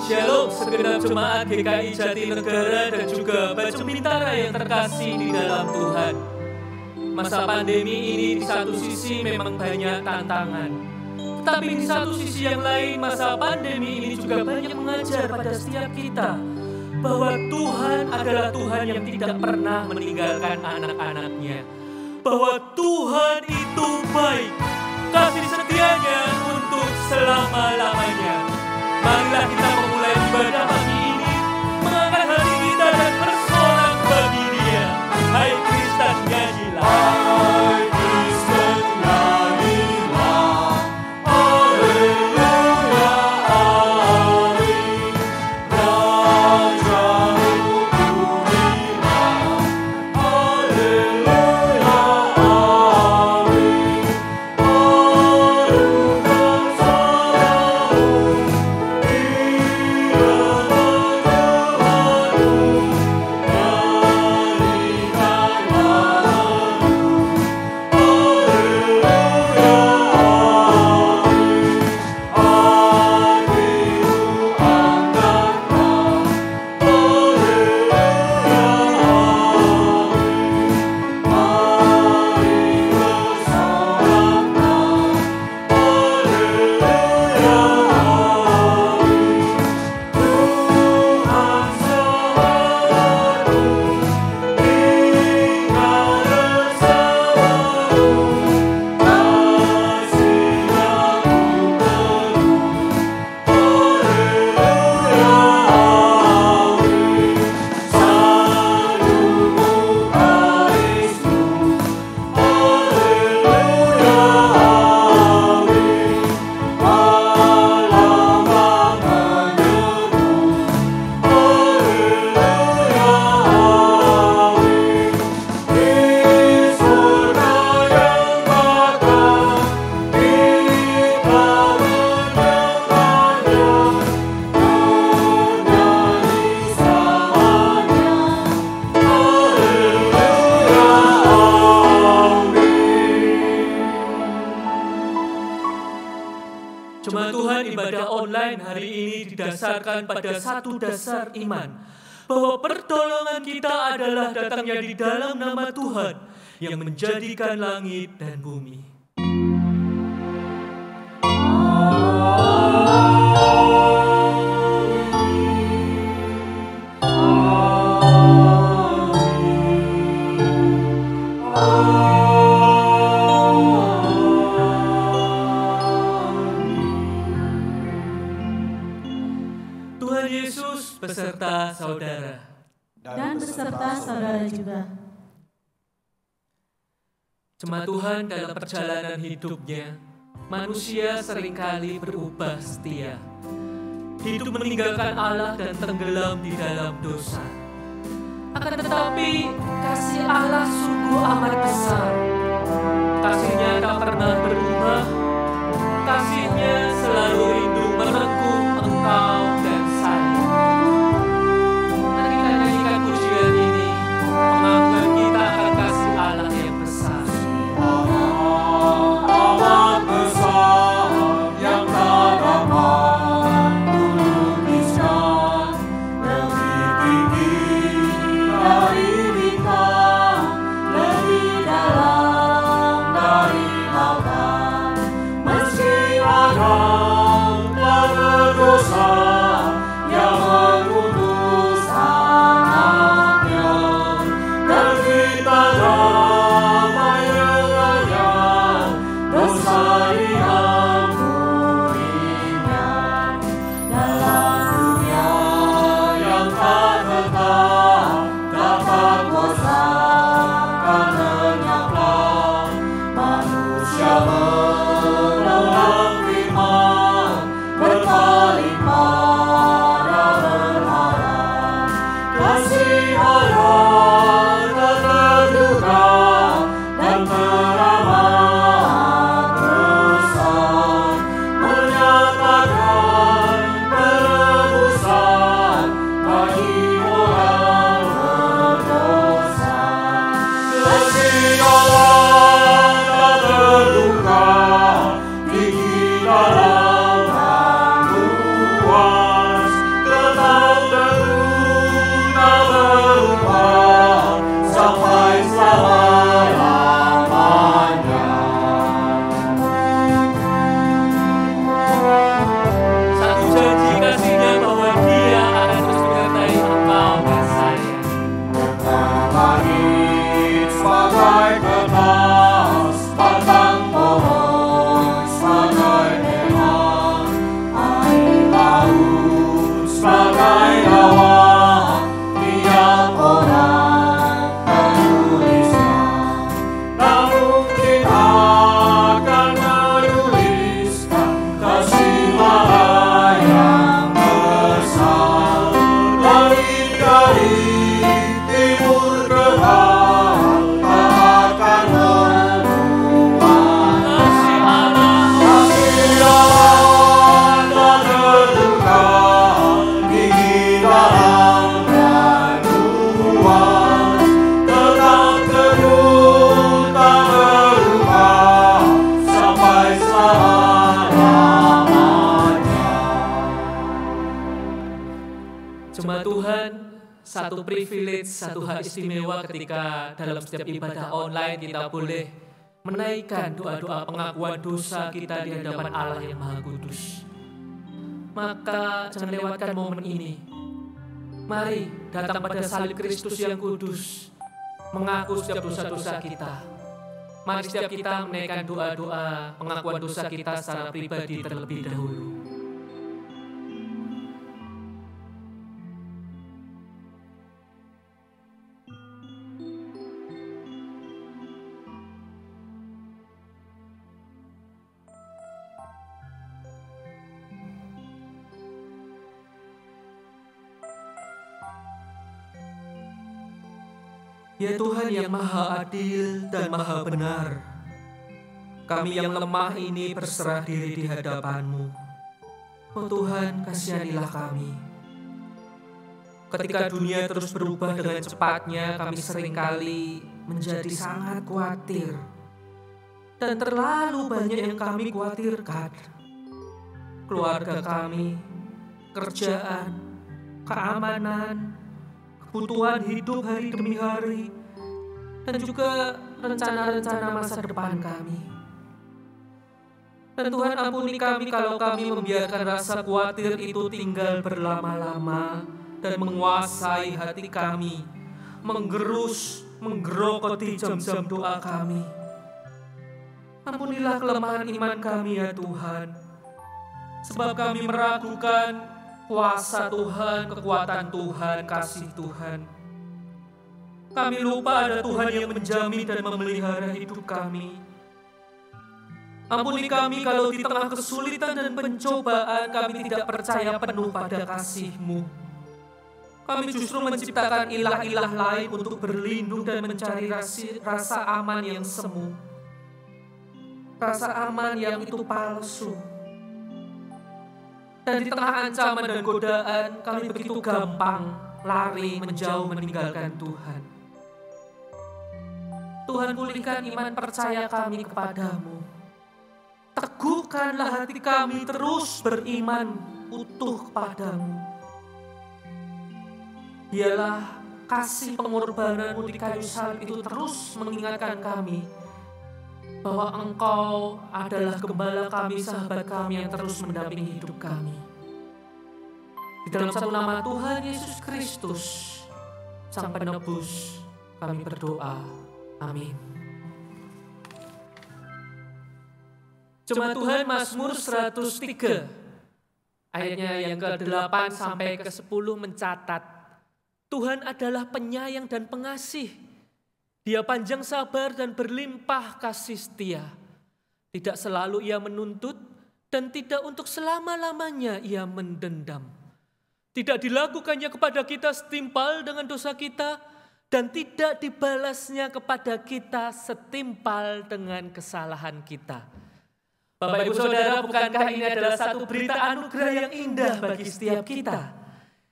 Shalom segenap jemaat GKI Jatinegara dan juga Bajul Bintara yang terkasih di dalam Tuhan. Masa pandemi ini di satu sisi memang banyak tantangan, tetapi di satu sisi yang lain masa pandemi ini juga banyak mengajar pada setiap kita bahwa Tuhan adalah Tuhan yang tidak pernah meninggalkan anak-anaknya. Bahwa Tuhan itu baik, kasih setianya untuk selama-lamanya. Marilah kita memulai ibadah pagi ini, mengangkat hati kita dan bersorak bagi Dia. Hai Kristen, nyanyilah. Hai Kristen, nyanyilah. Haleluya, amin. Rajamu pujilah. Haleluya, amin. Barukan sayamu. Jemaat Tuhan, ibadah online hari ini didasarkan pada satu dasar iman, bahwa pertolongan kita adalah datangnya di dalam nama Tuhan yang menjadikan langit dan bumi. Tuhan Yesus beserta saudara. Dan beserta saudara juga. Jemaat Tuhan, dalam perjalanan hidupnya, manusia seringkali berubah setia. Hidup meninggalkan Allah dan tenggelam di dalam dosa. Akan tetapi, kasih Allah sungguh amat besar. Kasih-Nya tak pernah berubah. Kasih-Nya selalu rindu merengkuh engkau dan saya. Mari kita nyanyikan pujian ini, menganggap kita akan kasih Allah yang besar. Allah besar yang tak dapat kulukiskan, lebih tinggi dari bintang, lebih dalam dari lautan. Meski orang berdosa yang mengutus anaknya, dan kita damai dengannya, dosa diampuninya. Dalam dunia yang tak tetap, dapat bosankan lenyaplah. Manusia menolak firman, berpaling pada berharap. Kasih Allah tak terduga dan teramat besar. sampai selamanya. Jemaat Tuhan, satu privilege, satu hak istimewa ketika dalam setiap ibadah online kita boleh menaikkan doa-doa pengakuan dosa kita di hadapan Allah yang Maha Kudus. Maka jangan lewatkan momen ini. Mari datang pada salib Kristus yang kudus, mengaku setiap dosa-dosa kita. Mari setiap kita menaikkan doa-doa pengakuan dosa kita secara pribadi terlebih dahulu. Ya Tuhan yang Maha Adil dan Maha Benar, kami yang lemah ini berserah diri di hadapan-Mu. Oh Tuhan, kasihanilah kami. Ketika dunia terus berubah dengan cepatnya, kami seringkali menjadi sangat khawatir. Dan terlalu banyak yang kami khawatirkan. Keluarga kami, kerjaan, keamanan, kebutuhan hidup hari demi hari, dan juga rencana-rencana masa depan kami. Dan Tuhan, ampuni kami kalau kami membiarkan rasa khawatir itu tinggal berlama-lama dan menguasai hati kami, menggerus, menggerogoti jam-jam doa kami. Ampunilah kelemahan iman kami ya Tuhan, sebab kami meragukan kuasa Tuhan, kekuatan Tuhan, kasih Tuhan. Kami lupa ada Tuhan yang menjamin dan memelihara hidup kami. Ampuni kami kalau di tengah kesulitan dan pencobaan kami tidak percaya penuh pada kasih-Mu. Kami justru menciptakan ilah-ilah lain untuk berlindung dan mencari rasa aman yang semu. Rasa aman yang itu palsu. Dan di tengah ancaman dan godaan, kami begitu gampang lari menjauh meninggalkan Tuhan. Tuhan, pulihkan iman percaya kami kepadamu. Teguhkanlah hati kami terus beriman utuh kepadamu. Biarlah kasih pengorbananmu di kayu salib itu terus mengingatkan kami bahwa Engkau adalah gembala kami, sahabat kami yang terus mendampingi hidup kami. Di dalam satu nama Tuhan Yesus Kristus, Sang Penebus, kami berdoa. Amin. Jemaat Tuhan, Mazmur 103, ayatnya yang ke-8 sampai ke-10 mencatat, Tuhan adalah penyayang dan pengasih. Dia panjang sabar dan berlimpah kasih setia. Tidak selalu ia menuntut dan tidak untuk selama-lamanya ia mendendam. Tidak dilakukannya kepada kita setimpal dengan dosa kita dan tidak dibalasnya kepada kita setimpal dengan kesalahan kita. Bapak Ibu Saudara, bukankah ini adalah satu berita anugerah yang indah bagi setiap kita?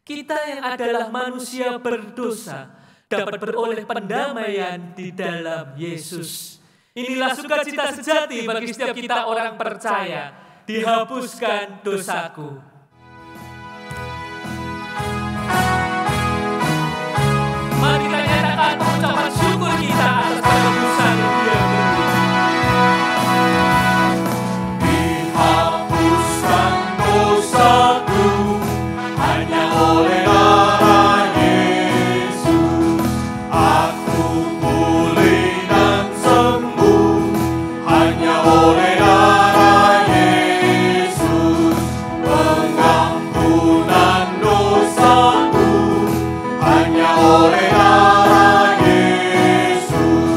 Kita yang adalah manusia berdosa dapat beroleh pendamaian di dalam Yesus. Inilah sukacita sejati bagi setiap kita orang percaya. Dihapuskan dosaku. Mari kita nyatakan pengucapan syukur kita atas penebusan yang Dia beri. Dihapuskan dosaku hanya oleh darah Yesus. Aku pulih dan sembuh hanya oleh darah Yesus. Pengampunan dosaku hanya oleh darah Yesus.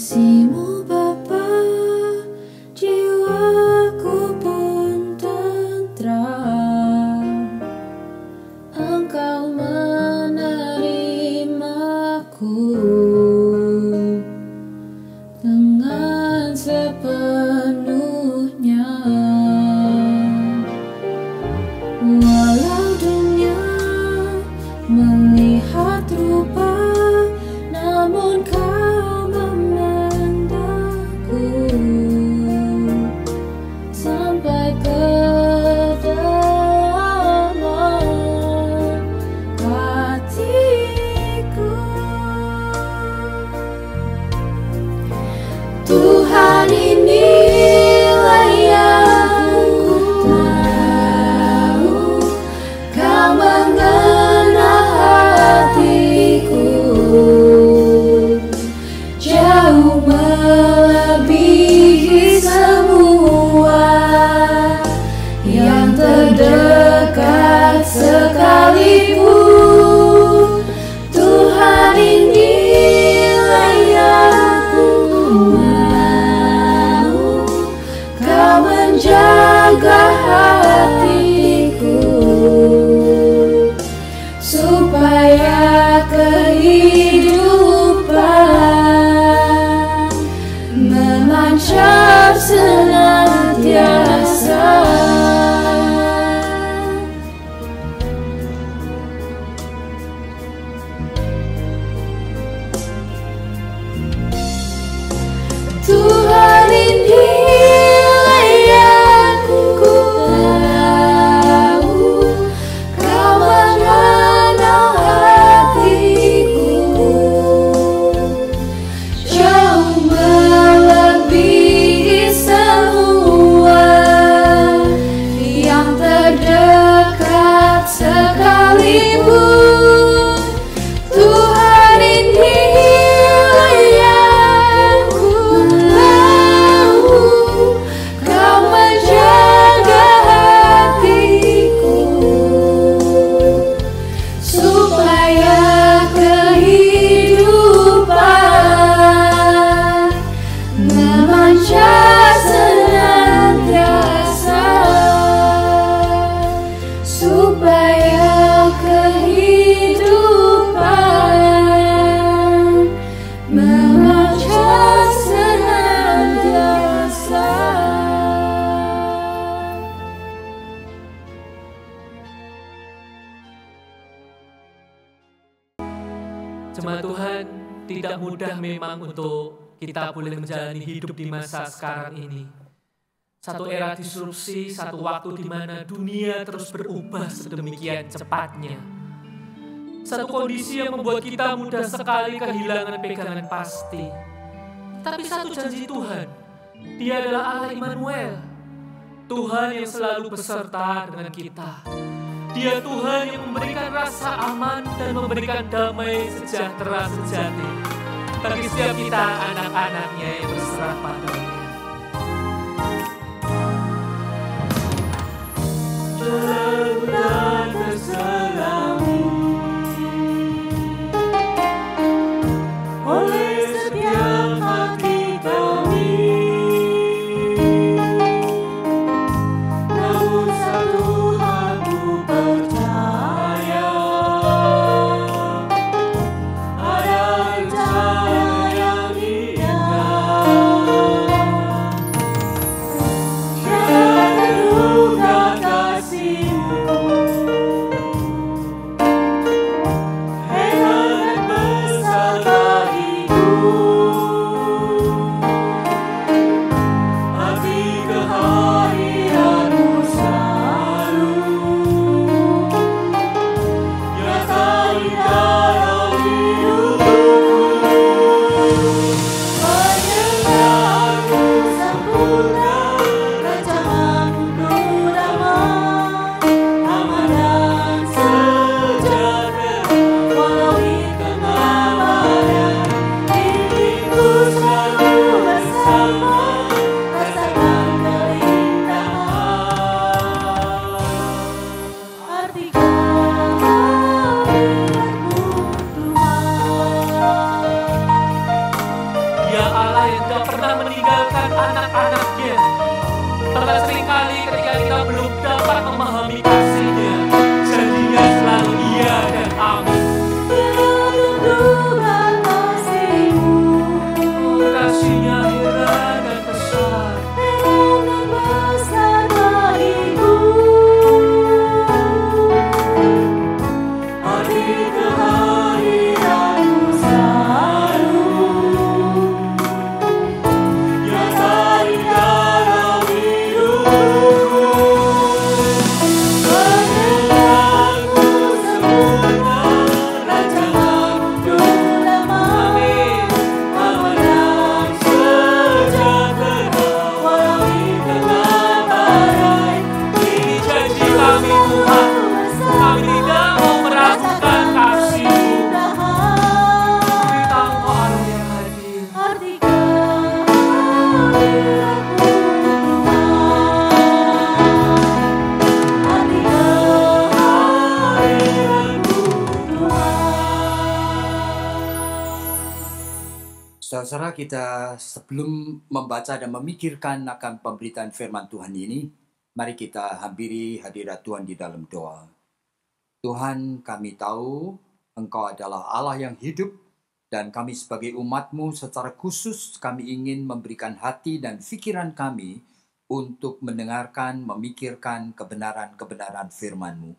kasih-Mu Bapa, jiwaku pun tentram. Engkau menerimaku dengan sepenuhnya. Walau dunia melihat rupa, namun Kau memandangku sampai kedalaman hatiku. Tuhan, inilah yang ku tahu, Kau mengenal hatiku jauh melebihi semua yang terdekat sekalipun. Tuhan, inilah yang ku mau, Kau menjaga hatiku supaya kehidupan memancar senantiasa. Tuhan, inilah yang ku tahu, Kau mengenal hatiku jauh melebihi semua yang terdekat sekalipun. Tuhan, inilah yang ku tahu, Kau menjaga hatiku supaya kehidupan memancar senantiasa, supaya kehidupan memancar senantiasa. Jemaat Tuhan, tidak mudah memang untuk kita boleh menjalani hidup di masa sekarang ini. Satu era disrupsi, satu waktu di mana dunia terus berubah sedemikian cepatnya. Satu kondisi yang membuat kita mudah sekali kehilangan pegangan pasti. Tapi satu janji Tuhan, Dia adalah Allah Immanuel, Tuhan yang selalu beserta dengan kita. Dia Tuhan yang memberikan rasa aman dan memberikan damai sejahtera sejati bagi setiap kita anak-anaknya yang berserah pada-Nya. Jalan terselami oleh setiap hati kami, namun satu aku percaya ada rencana yang indah Allah yang tidak pernah meninggalkan anak-anaknya. Karena seringkali ketika kita belum dapat memahami kasih-Nya, janjinya selalu iya dan amin. Kasih-Nya heran dan besar. Saudara kita, sebelum membaca dan memikirkan akan pemberitaan firman Tuhan ini, mari kita hampiri hadirat Tuhan di dalam doa. Tuhan, kami tahu Engkau adalah Allah yang hidup, dan kami sebagai umat-Mu secara khusus kami ingin memberikan hati dan pikiran kami untuk mendengarkan, memikirkan kebenaran-kebenaran firman-Mu.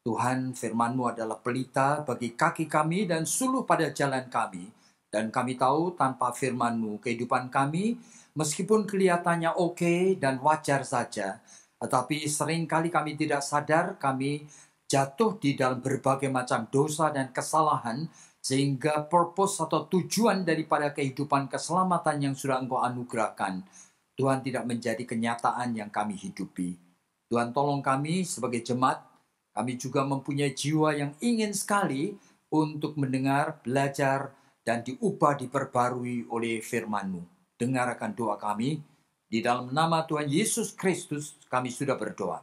Tuhan, firman-Mu adalah pelita bagi kaki kami dan suluh pada jalan kami. Dan kami tahu tanpa firman-Mu kehidupan kami meskipun kelihatannya oke dan wajar saja, tetapi seringkali kami tidak sadar kami jatuh di dalam berbagai macam dosa dan kesalahan, sehingga purpose atau tujuan daripada kehidupan keselamatan yang sudah Engkau anugerahkan, Tuhan, tidak menjadi kenyataan yang kami hidupi. Tuhan, tolong kami sebagai jemaat, kami juga mempunyai jiwa yang ingin sekali untuk mendengar, belajar, dan diubah, diperbarui oleh firman-Mu. Dengarkan doa kami. Di dalam nama Tuhan Yesus Kristus kami sudah berdoa.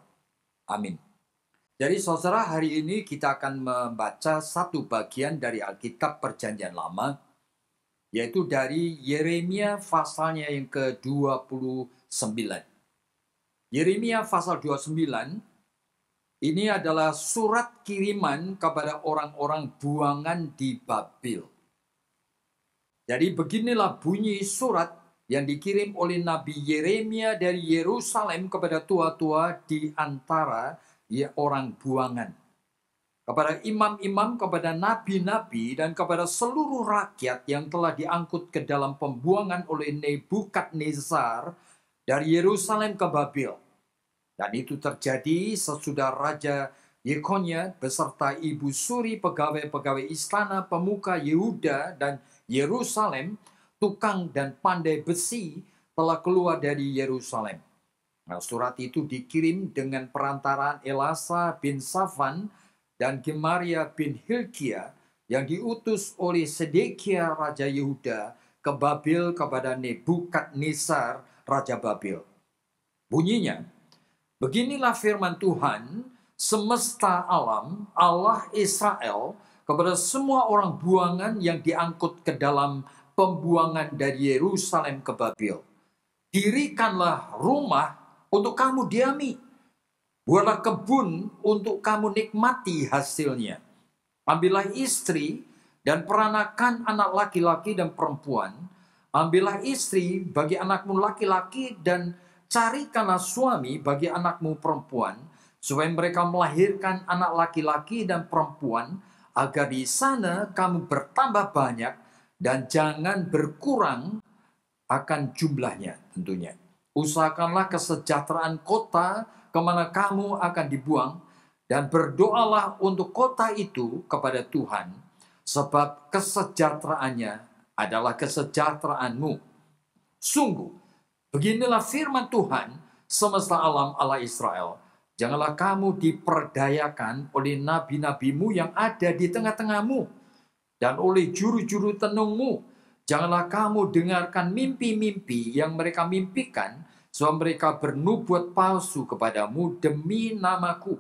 Amin. Jadi saudara, hari ini kita akan membaca satu bagian dari Alkitab Perjanjian Lama, yaitu dari Yeremia pasalnya yang ke-29. Yeremia pasal 29, ini adalah surat kiriman kepada orang-orang buangan di Babel. Jadi beginilah bunyi surat yang dikirim oleh Nabi Yeremia dari Yerusalem kepada tua-tua di antara orang buangan. Kepada imam-imam, kepada nabi-nabi, dan kepada seluruh rakyat yang telah diangkut ke dalam pembuangan oleh Nebukadnezar dari Yerusalem ke Babel. Dan itu terjadi sesudah Raja Yekonia beserta ibu suri, pegawai-pegawai istana, pemuka Yehuda dan Yerusalem, tukang dan pandai besi telah keluar dari Yerusalem. Nah, surat itu dikirim dengan perantaraan Elasa bin Safan dan Gemaria bin Hilkia yang diutus oleh Sedekia Raja Yehuda ke Babel kepada Nebukadnezar Raja Babel. Bunyinya, beginilah firman Tuhan semesta alam, Allah Israel, kepada semua orang buangan yang diangkut ke dalam pembuangan dari Yerusalem ke Babel. Dirikanlah rumah untuk kamu diami. Buatlah kebun untuk kamu nikmati hasilnya. Ambillah istri dan peranakan anak laki-laki dan perempuan. Ambillah istri bagi anakmu laki-laki dan carikanlah suami bagi anakmu perempuan, supaya mereka melahirkan anak laki-laki dan perempuan, agar di sana kamu bertambah banyak dan jangan berkurang akan jumlahnya tentunya. Usahakanlah kesejahteraan kota kemana kamu akan dibuang, dan berdoalah untuk kota itu kepada Tuhan, sebab kesejahteraannya adalah kesejahteraanmu. Sungguh, beginilah firman Tuhan semesta alam Allah Israel. Janganlah kamu diperdayakan oleh nabi-nabimu yang ada di tengah-tengahmu, dan oleh juru-juru tenungmu. Janganlah kamu dengarkan mimpi-mimpi yang mereka mimpikan, sebab mereka bernubuat palsu kepadamu demi namaku.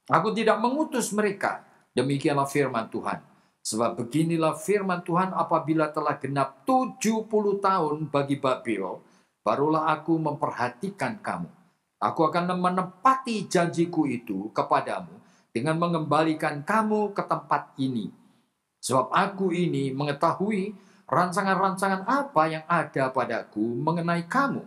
Aku tidak mengutus mereka, demikianlah firman Tuhan. Sebab beginilah firman Tuhan, apabila telah genap 70 tahun bagi Babel, barulah aku memperhatikan kamu. Aku akan menepati janjiku itu kepadamu dengan mengembalikan kamu ke tempat ini. Sebab aku ini mengetahui rancangan-rancangan apa yang ada padaku mengenai kamu.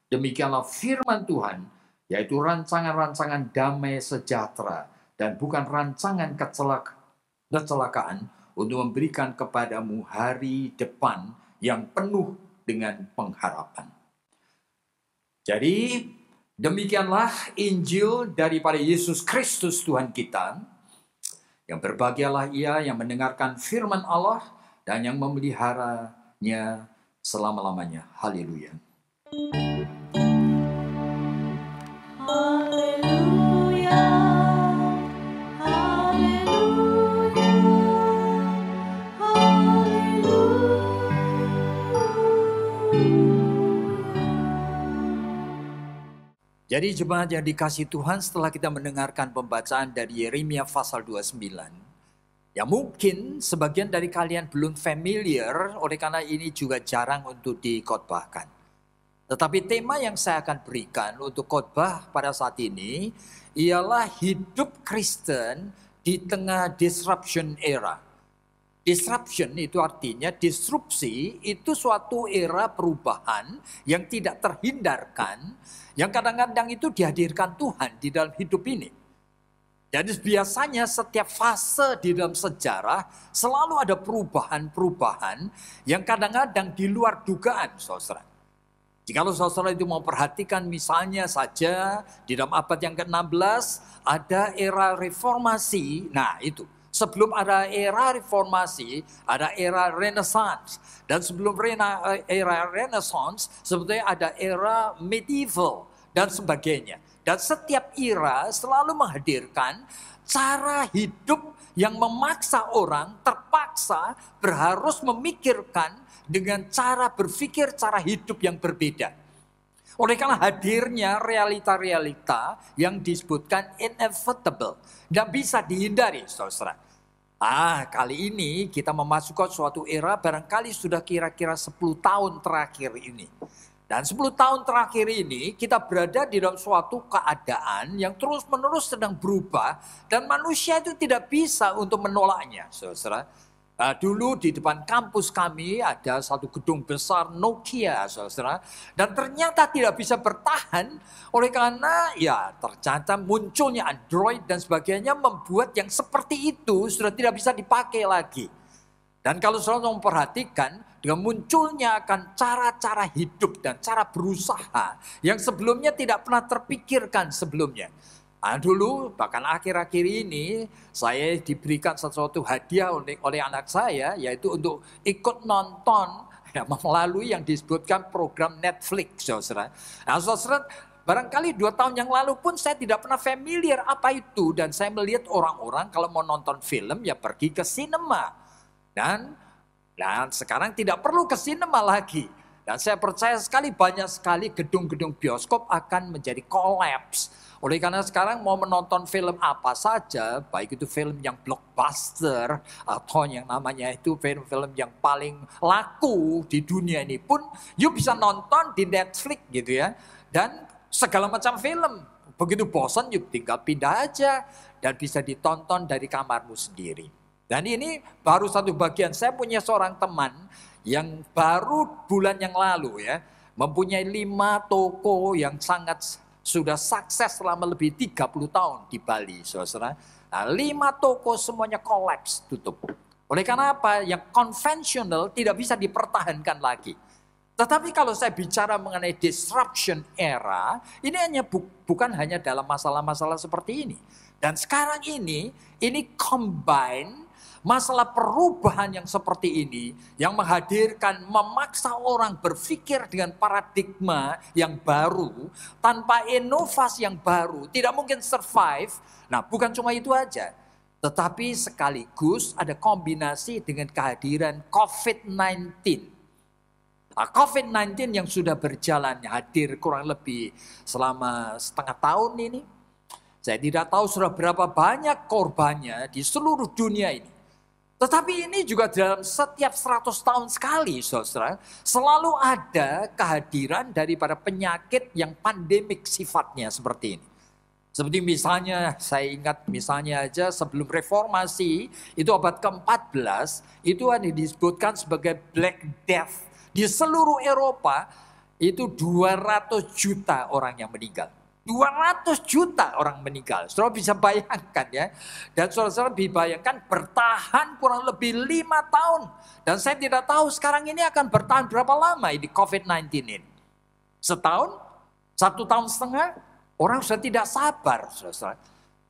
Demikianlah firman Tuhan, yaitu rancangan-rancangan damai sejahtera dan bukan rancangan kecelakaan, untuk memberikan kepadamu hari depan yang penuh dengan pengharapan. Jadi, demikianlah Injil daripada Yesus Kristus Tuhan kita. Yang berbahagialah ia yang mendengarkan firman Allah dan yang memeliharanya selama-lamanya. Haleluya. Haleluya, haleluya, haleluya. Jadi jemaat yang dikasihi Tuhan, setelah kita mendengarkan pembacaan dari Yeremia pasal 29, ya mungkin sebagian dari kalian belum familiar, oleh karena ini juga jarang untuk dikhotbahkan. Tetapi tema yang saya akan berikan untuk khotbah pada saat ini ialah hidup Kristen di tengah disruption era. Disruption itu artinya disrupsi, itu suatu era perubahan yang tidak terhindarkan, yang kadang-kadang itu dihadirkan Tuhan di dalam hidup ini. Jadi biasanya setiap fase di dalam sejarah selalu ada perubahan-perubahan yang kadang-kadang di luar dugaan, saudara. Jikalau saudara itu mau perhatikan misalnya saja di dalam abad yang ke-16 ada era reformasi. Nah itu, sebelum ada era reformasi ada era Renaissance. Dan sebelum era Renaissance sebetulnya ada era medieval dan sebagainya. Dan setiap era selalu menghadirkan cara hidup yang memaksa orang terpaksa harus memikirkan dengan cara berpikir, cara hidup yang berbeda. Oleh karena hadirnya realita-realita yang disebutkan inevitable, tidak bisa dihindari, saudara. Kali ini kita memasuki suatu era barangkali sudah kira-kira 10 tahun terakhir ini. Dan 10 tahun terakhir ini kita berada di dalam suatu keadaan yang terus-menerus sedang berubah dan manusia itu tidak bisa untuk menolaknya, saudara. Dulu di depan kampus kami ada satu gedung besar Nokia, saudara, dan ternyata tidak bisa bertahan oleh karena ya ternyata munculnya Android dan sebagainya membuat yang seperti itu sudah tidak bisa dipakai lagi. Dan kalau saudara memperhatikan dengan munculnya akan cara-cara hidup dan cara berusaha yang sebelumnya tidak pernah terpikirkan sebelumnya. Dulu bahkan akhir-akhir ini saya diberikan sesuatu hadiah oleh anak saya, yaitu untuk ikut nonton melalui yang disebutkan program Netflix, saudara. Saudara, barangkali 2 tahun yang lalu pun saya tidak pernah familiar apa itu, dan saya melihat orang-orang kalau mau nonton film ya pergi ke sinema, dan sekarang tidak perlu ke sinema lagi. Dan saya percaya sekali banyak sekali gedung-gedung bioskop akan menjadi kolaps. Oleh karena sekarang mau menonton film apa saja, baik itu film yang blockbuster atau yang namanya itu film-film yang paling laku di dunia ini pun, you bisa nonton di Netflix gitu ya. Dan segala macam film. Begitu bosan, you tinggal pindah aja dan bisa ditonton dari kamarmu sendiri. Dan ini baru satu bagian. Saya punya seorang teman yang baru bulan yang lalu ya mempunyai 5 toko yang sangat sudah sukses selama lebih 30 tahun di Bali, saudara. 5 toko semuanya kolaps, tutup. Oleh karena apa? Yang konvensional tidak bisa dipertahankan lagi. Tetapi kalau saya bicara mengenai disruption era, ini bukan hanya dalam masalah-masalah seperti ini. Dan sekarang ini combine masalah perubahan yang seperti ini yang menghadirkan, memaksa orang berpikir dengan paradigma yang baru, tanpa inovasi yang baru, tidak mungkin survive. Nah, bukan cuma itu aja, tetapi sekaligus ada kombinasi dengan kehadiran COVID-19. COVID-19 yang sudah berjalan, hadir kurang lebih selama setengah tahun ini. Saya tidak tahu sudah berapa banyak korbannya di seluruh dunia ini. Tetapi ini juga dalam setiap 100 tahun sekali, saudara, selalu ada kehadiran daripada penyakit yang pandemik sifatnya seperti ini. Seperti misalnya, saya ingat misalnya aja sebelum reformasi, itu abad ke-14, itu ada disebutkan sebagai Black Death. Di seluruh Eropa, itu 200 juta orang yang meninggal. 200 juta orang meninggal. Saudara bisa bayangkan ya. Dan saudara-saudara dibayangkan bertahan kurang lebih 5 tahun. Dan saya tidak tahu sekarang ini akan bertahan berapa lama ini COVID-19 ini. Setahun? 1 tahun setengah? Orang sudah tidak sabar. Saudara.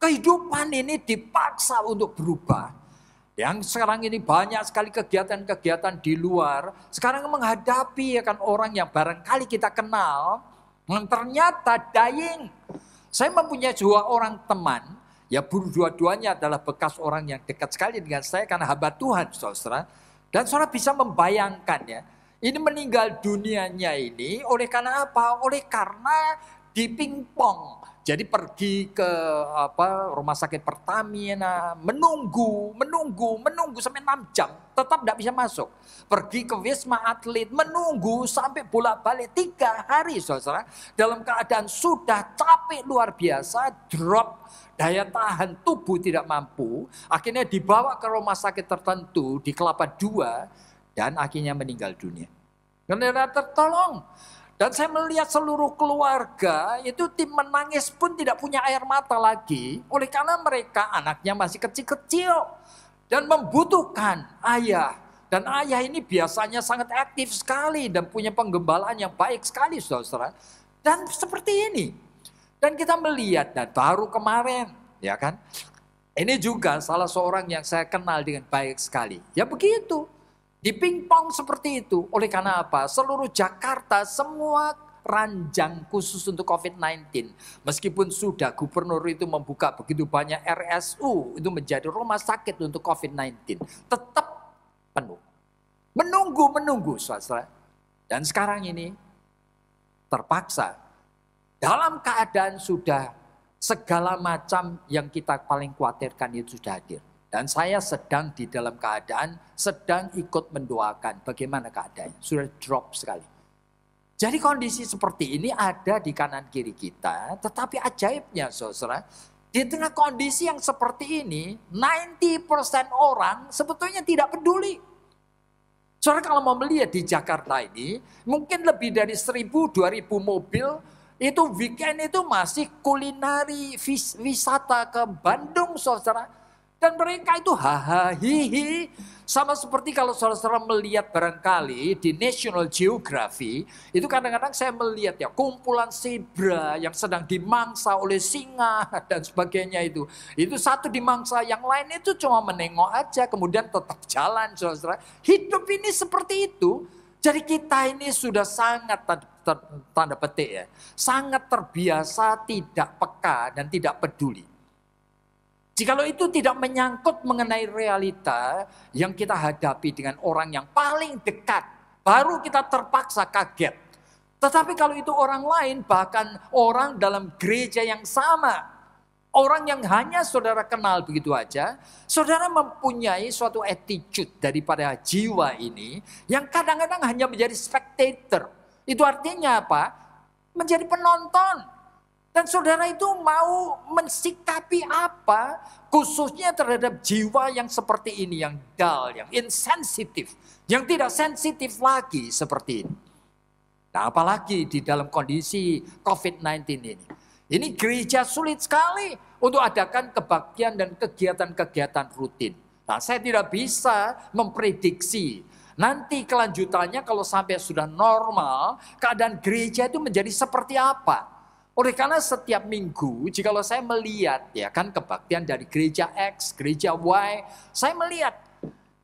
Kehidupan ini dipaksa untuk berubah. Yang sekarang ini banyak sekali kegiatan-kegiatan di luar. Sekarang menghadapi akan orang yang barangkali kita kenal. Yang ternyata dying. Saya mempunyai 2 orang teman. Ya dua-duanya adalah bekas orang yang dekat sekali dengan saya karena hamba Tuhan, saudara. Dan saudara bisa membayangkan ya. Ini meninggal dunianya ini oleh karena apa? Oleh karena dipingpong. Jadi pergi ke rumah sakit Pertamina, menunggu sampai 6 jam, tetap tidak bisa masuk. Pergi ke Wisma Atlet, menunggu sampai bolak-balik 3 hari, saudara. Dalam keadaan sudah capek luar biasa, drop, daya tahan tubuh tidak mampu. Akhirnya dibawa ke rumah sakit tertentu di Kelapa II dan akhirnya meninggal dunia. Karena tertolong. Dan saya melihat seluruh keluarga itu tim menangis pun tidak punya air mata lagi. Oleh karena mereka anaknya masih kecil-kecil. Dan membutuhkan ayah. Dan ayah ini biasanya sangat aktif sekali. Dan punya penggembalaan yang baik sekali, saudara. Dan seperti ini. Dan kita melihat, dan baru kemarin, ya kan. Ini juga salah seorang yang saya kenal dengan baik sekali. Ya begitu. Dipingpong seperti itu. Oleh karena apa? Seluruh Jakarta semua ranjang khusus untuk COVID-19. Meskipun sudah gubernur itu membuka begitu banyak RSU. Itu menjadi rumah sakit untuk COVID-19. Tetap penuh. Menunggu, saudara. Dan sekarang ini terpaksa. Dalam keadaan sudah segala macam yang kita paling khawatirkan itu sudah hadir. Dan saya sedang di dalam keadaan, sedang ikut mendoakan bagaimana keadaannya. Sudah drop sekali. Jadi kondisi seperti ini ada di kanan kiri kita. Tetapi ajaibnya saudara, di tengah kondisi yang seperti ini, 90% orang sebetulnya tidak peduli. Saudara kalau mau melihat di Jakarta ini, mungkin lebih dari 1.000-2.000 mobil, itu weekend itu masih kulineri wisata ke Bandung saudara. Dan mereka itu hihi. Sama seperti kalau saudara melihat barangkali di National Geography. Itu kadang-kadang saya melihat ya kumpulan zebra yang sedang dimangsa oleh singa dan sebagainya itu. Itu satu dimangsa, yang lain itu cuma menengok aja kemudian tetap jalan saudara. Hidup ini seperti itu. Jadi kita ini sudah sangat tanda petik ya. Sangat terbiasa tidak peka dan tidak peduli. Jikalau itu tidak menyangkut mengenai realita yang kita hadapi dengan orang yang paling dekat, baru kita terpaksa kaget. Tetapi kalau itu orang lain, bahkan orang dalam gereja yang sama, orang yang hanya saudara kenal begitu aja, saudara mempunyai suatu attitude daripada jiwa ini yang kadang-kadang hanya menjadi spectator. Itu artinya apa? Menjadi penonton. Dan saudara itu mau mensikapi apa? Khususnya terhadap jiwa yang seperti ini, yang dull, yang insensitif, yang tidak sensitif lagi seperti ini. Nah, apalagi di dalam kondisi COVID-19 ini. Ini gereja sulit sekali untuk adakan kebaktian dan kegiatan-kegiatan rutin. Nah, saya tidak bisa memprediksi nanti kelanjutannya kalau sampai sudah normal, keadaan gereja itu menjadi seperti apa. Oleh karena setiap minggu, jikalau saya melihat ya kan kebaktian dari gereja X, gereja Y, saya melihat.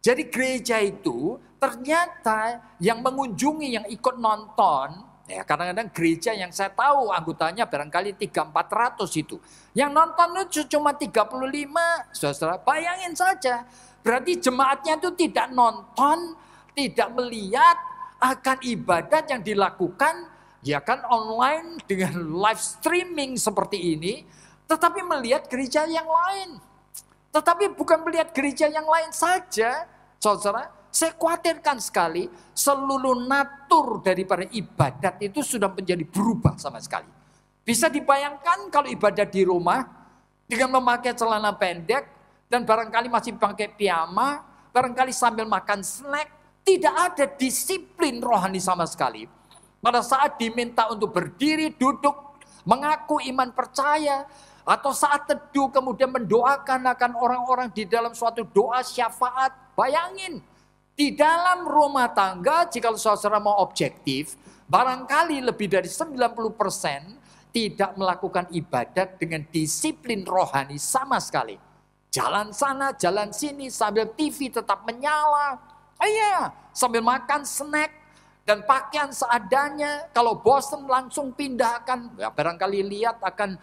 Jadi gereja itu ternyata yang mengunjungi, yang ikut nonton, ya kadang-kadang gereja yang saya tahu anggotanya barangkali 300-400 itu. Yang nonton itu cuma 35, saudara. Bayangin saja, berarti jemaatnya itu tidak nonton, tidak melihat akan ibadat yang dilakukan, ya kan online dengan live streaming seperti ini, tetapi melihat gereja yang lain. Tetapi bukan melihat gereja yang lain saja, saudara. Saya khawatirkan sekali seluruh natur daripada ibadat itu sudah menjadi berubah sama sekali. Bisa dibayangkan kalau ibadat di rumah dengan memakai celana pendek dan barangkali masih pakai piyama, barangkali sambil makan snack, tidak ada disiplin rohani sama sekali. Pada saat diminta untuk berdiri, duduk, mengaku iman percaya, atau saat teduh kemudian mendoakan akan orang-orang di dalam suatu doa syafaat, bayangin. Di dalam rumah tangga, jika saudara mau objektif, barangkali lebih dari 90% tidak melakukan ibadat dengan disiplin rohani sama sekali. Jalan sana, jalan sini, sambil TV tetap menyala. Iya, sambil makan snack dan pakaian seadanya. Kalau bosan langsung pindahkan. Ya, barangkali lihat akan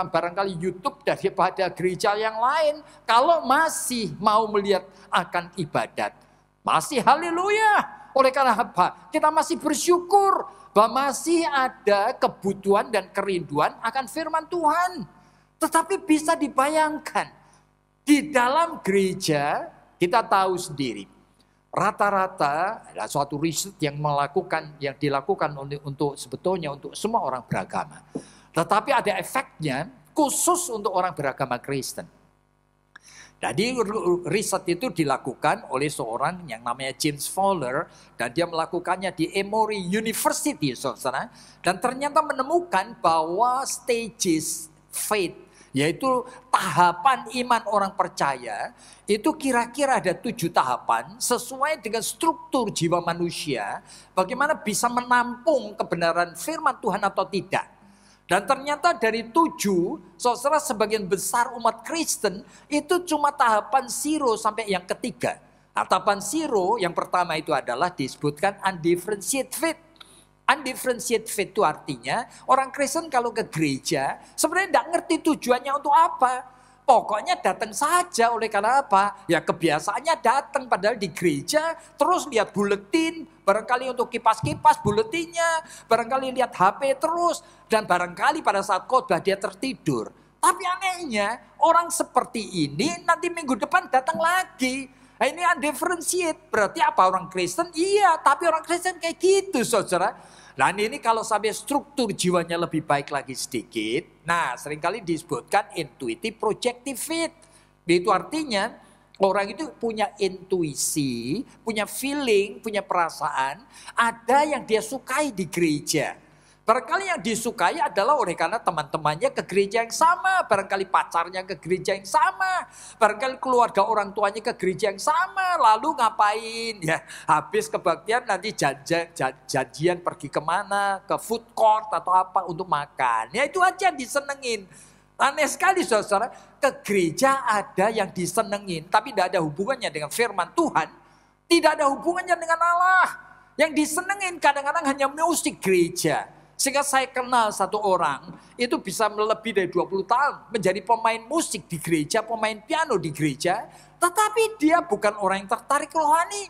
barangkali YouTube daripada gereja yang lain. Kalau masih mau melihat akan ibadat. Masih haleluya. Oleh karena apa? Kita masih bersyukur bahwa masih ada kebutuhan dan kerinduan akan firman Tuhan. Tetapi bisa dibayangkan, di dalam gereja kita tahu sendiri, rata-rata ada suatu riset yang dilakukan untuk sebetulnya untuk semua orang beragama. Tetapi ada efeknya khusus untuk orang beragama Kristen. Jadi riset itu dilakukan oleh seorang yang namanya James Fowler dan dia melakukannya di Emory University, saudara. Dan ternyata menemukan bahwa stages faith, yaitu tahapan iman orang percaya, itu kira-kira ada 7 tahapan sesuai dengan struktur jiwa manusia, bagaimana bisa menampung kebenaran firman Tuhan atau tidak. Dan ternyata dari 7, saudara, sebagian besar umat Kristen itu cuma tahapan 0 sampai yang ketiga. Nah, tahapan 0 yang pertama itu adalah disebutkan undifferentiated faith. Undifferentiated faith itu artinya orang Kristen kalau ke gereja sebenarnya tidak ngerti tujuannya untuk apa. Pokoknya datang saja. Oleh karena apa? Ya kebiasaannya datang, padahal di gereja terus lihat buletin, barangkali untuk kipas-kipas buletinnya, barangkali lihat HP terus, dan barangkali pada saat khotbah dia tertidur. Tapi anehnya orang seperti ini nanti minggu depan datang lagi. Nah, ini undifferentiated. Berarti apa, orang Kristen? Iya, tapi orang Kristen kayak gitu, saudara. Nah, ini kalau sampai struktur jiwanya lebih baik lagi sedikit, nah seringkali disebutkan intuitive projective faith. Itu artinya orang itu punya intuisi, punya feeling, punya perasaan, ada yang dia sukai di gereja. Barangkali yang disukai adalah oleh karena teman-temannya ke gereja yang sama. Barangkali pacarnya ke gereja yang sama. Barangkali keluarga orang tuanya ke gereja yang sama. Lalu ngapain? Ya, habis kebaktian nanti janjian pergi kemana? Ke food court atau apa untuk makan. Ya itu aja yang disenengin. Aneh sekali saudara. Ke gereja ada yang disenengin. Tapi tidak ada hubungannya dengan firman Tuhan. Tidak ada hubungannya dengan Allah. Yang disenengin kadang-kadang hanya musik gereja. Sehingga saya kenal satu orang, itu bisa lebih dari 20 tahun menjadi pemain musik di gereja, pemain piano di gereja. Tetapi dia bukan orang yang tertarik rohani.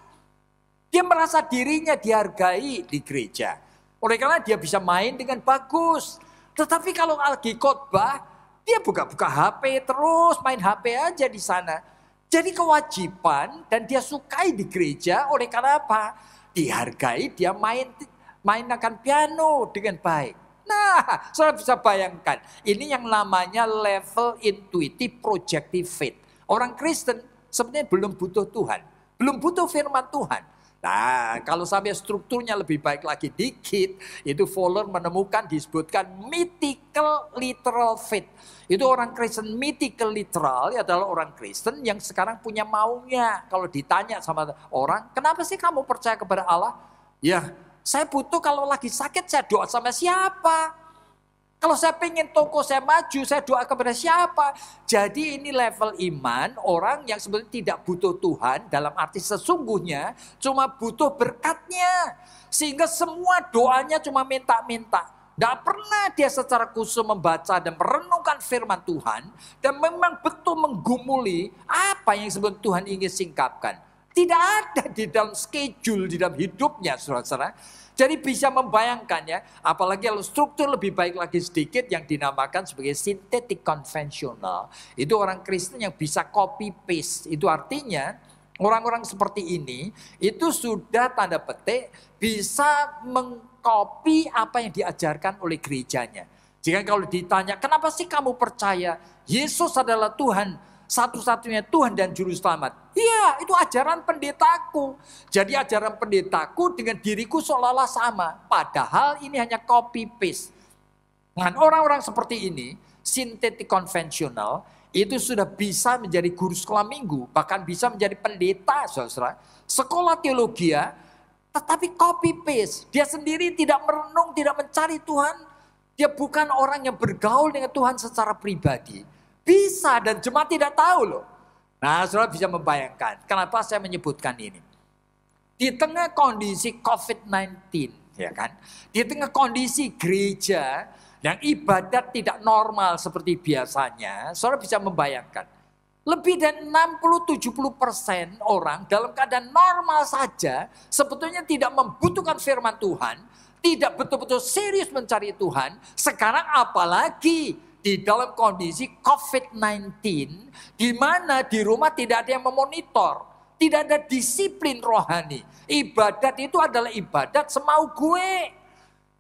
Dia merasa dirinya dihargai di gereja. Oleh karena dia bisa main dengan bagus. Tetapi kalau lagi khotbah, dia buka-buka HP terus, main HP aja di sana. Jadi kewajiban dan dia sukai di gereja, oleh karena apa? Dihargai, dia mainkan piano dengan baik. Nah, saudara bisa bayangkan. Ini yang namanya level intuitive projective faith. Orang Kristen sebenarnya belum butuh Tuhan. Belum butuh firman Tuhan. Nah, kalau sampai strukturnya lebih baik lagi dikit, itu Fowler menemukan disebutkan mythical literal faith. Itu orang Kristen mythical literal adalah orang Kristen yang sekarang punya maunya. Kalau ditanya sama orang, kenapa sih kamu percaya kepada Allah? Ya, saya butuh kalau lagi sakit saya doa sama siapa? Kalau saya pengen toko saya maju, saya doa kepada siapa? Jadi ini level iman orang yang sebenarnya tidak butuh Tuhan dalam arti sesungguhnya, cuma butuh berkatnya. Sehingga semua doanya cuma minta-minta. Tidak pernah dia secara khusus membaca dan merenungkan firman Tuhan. Dan memang betul menggumuli apa yang sebenarnya Tuhan ingin singkapkan. Tidak ada di dalam schedule, di dalam hidupnya, saudara-saudara. Jadi bisa membayangkan ya, apalagi kalau struktur lebih baik lagi sedikit yang dinamakan sebagai sintetik konvensional. Itu orang Kristen yang bisa copy paste. Itu artinya orang-orang seperti ini itu sudah tanda petik bisa mengcopy apa yang diajarkan oleh gerejanya. Jika kalau ditanya, kenapa sih kamu percaya Yesus adalah Tuhan, satu-satunya Tuhan dan Juru Selamat? Iya, itu ajaran pendetaku. Jadi ajaran pendetaku dengan diriku seolah-olah sama. Padahal ini hanya copy paste. Dengan orang-orang seperti ini, sintetik konvensional, itu sudah bisa menjadi guru sekolah minggu. Bahkan bisa menjadi pendeta, saudara. Sekolah teologi, tetapi copy paste. Dia sendiri tidak merenung, tidak mencari Tuhan. Dia bukan orang yang bergaul dengan Tuhan secara pribadi. Bisa dan jemaat tidak tahu loh. Nah, saudara bisa membayangkan kenapa saya menyebutkan ini. Di tengah kondisi COVID-19, ya kan? Di tengah kondisi gereja yang ibadat tidak normal seperti biasanya, saudara bisa membayangkan. Lebih dari 60-70% orang dalam keadaan normal saja sebetulnya tidak membutuhkan firman Tuhan, tidak betul-betul serius mencari Tuhan. Sekarang apalagi di dalam kondisi COVID-19, di mana di rumah tidak ada yang memonitor, tidak ada disiplin rohani. Ibadat itu adalah ibadat semau gue.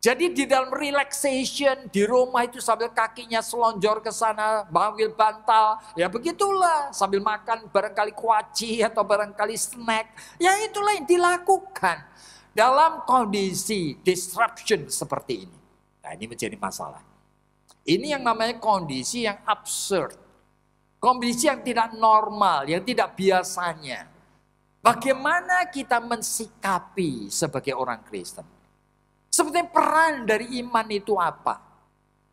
Jadi di dalam relaxation, di rumah itu sambil kakinya selonjor ke sana, sambil bantal, ya begitulah. Sambil makan barangkali kuaci atau barangkali snack, ya itulah yang dilakukan. Dalam kondisi disruption seperti ini. Nah, ini menjadi masalah. Ini yang namanya kondisi yang absurd. Kondisi yang tidak normal, yang tidak biasanya. Bagaimana kita mensikapi sebagai orang Kristen? Sebetulnya peran dari iman itu apa?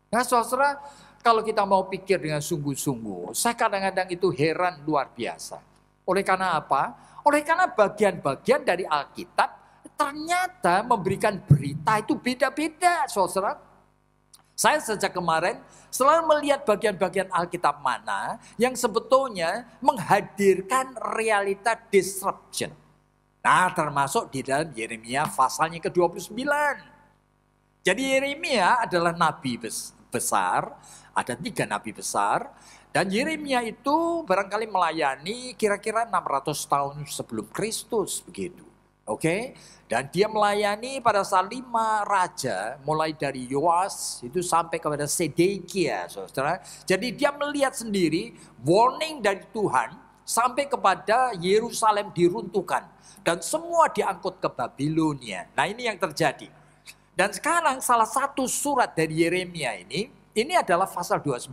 Nah, saudara, kalau kita mau pikir dengan sungguh-sungguh, saya kadang-kadang itu heran luar biasa. Oleh karena apa? Oleh karena bagian-bagian dari Alkitab ternyata memberikan berita itu beda-beda, saudara. Saya sejak kemarin selalu melihat bagian-bagian Alkitab mana yang sebetulnya menghadirkan realita disruption. Nah, termasuk di dalam Yeremia pasalnya ke-29. Jadi Yeremia adalah nabi besar, ada 3 nabi besar, dan Yeremia itu barangkali melayani kira-kira 600 tahun sebelum Kristus, begitu. Oke, dan dia melayani pada saat 5 raja, mulai dari Yoas itu sampai kepada Sedekia, saudara. Jadi dia melihat sendiri warning dari Tuhan sampai kepada Yerusalem diruntuhkan dan semua diangkut ke Babilonia. Nah, ini yang terjadi. Dan sekarang salah satu surat dari Yeremia ini adalah pasal 29.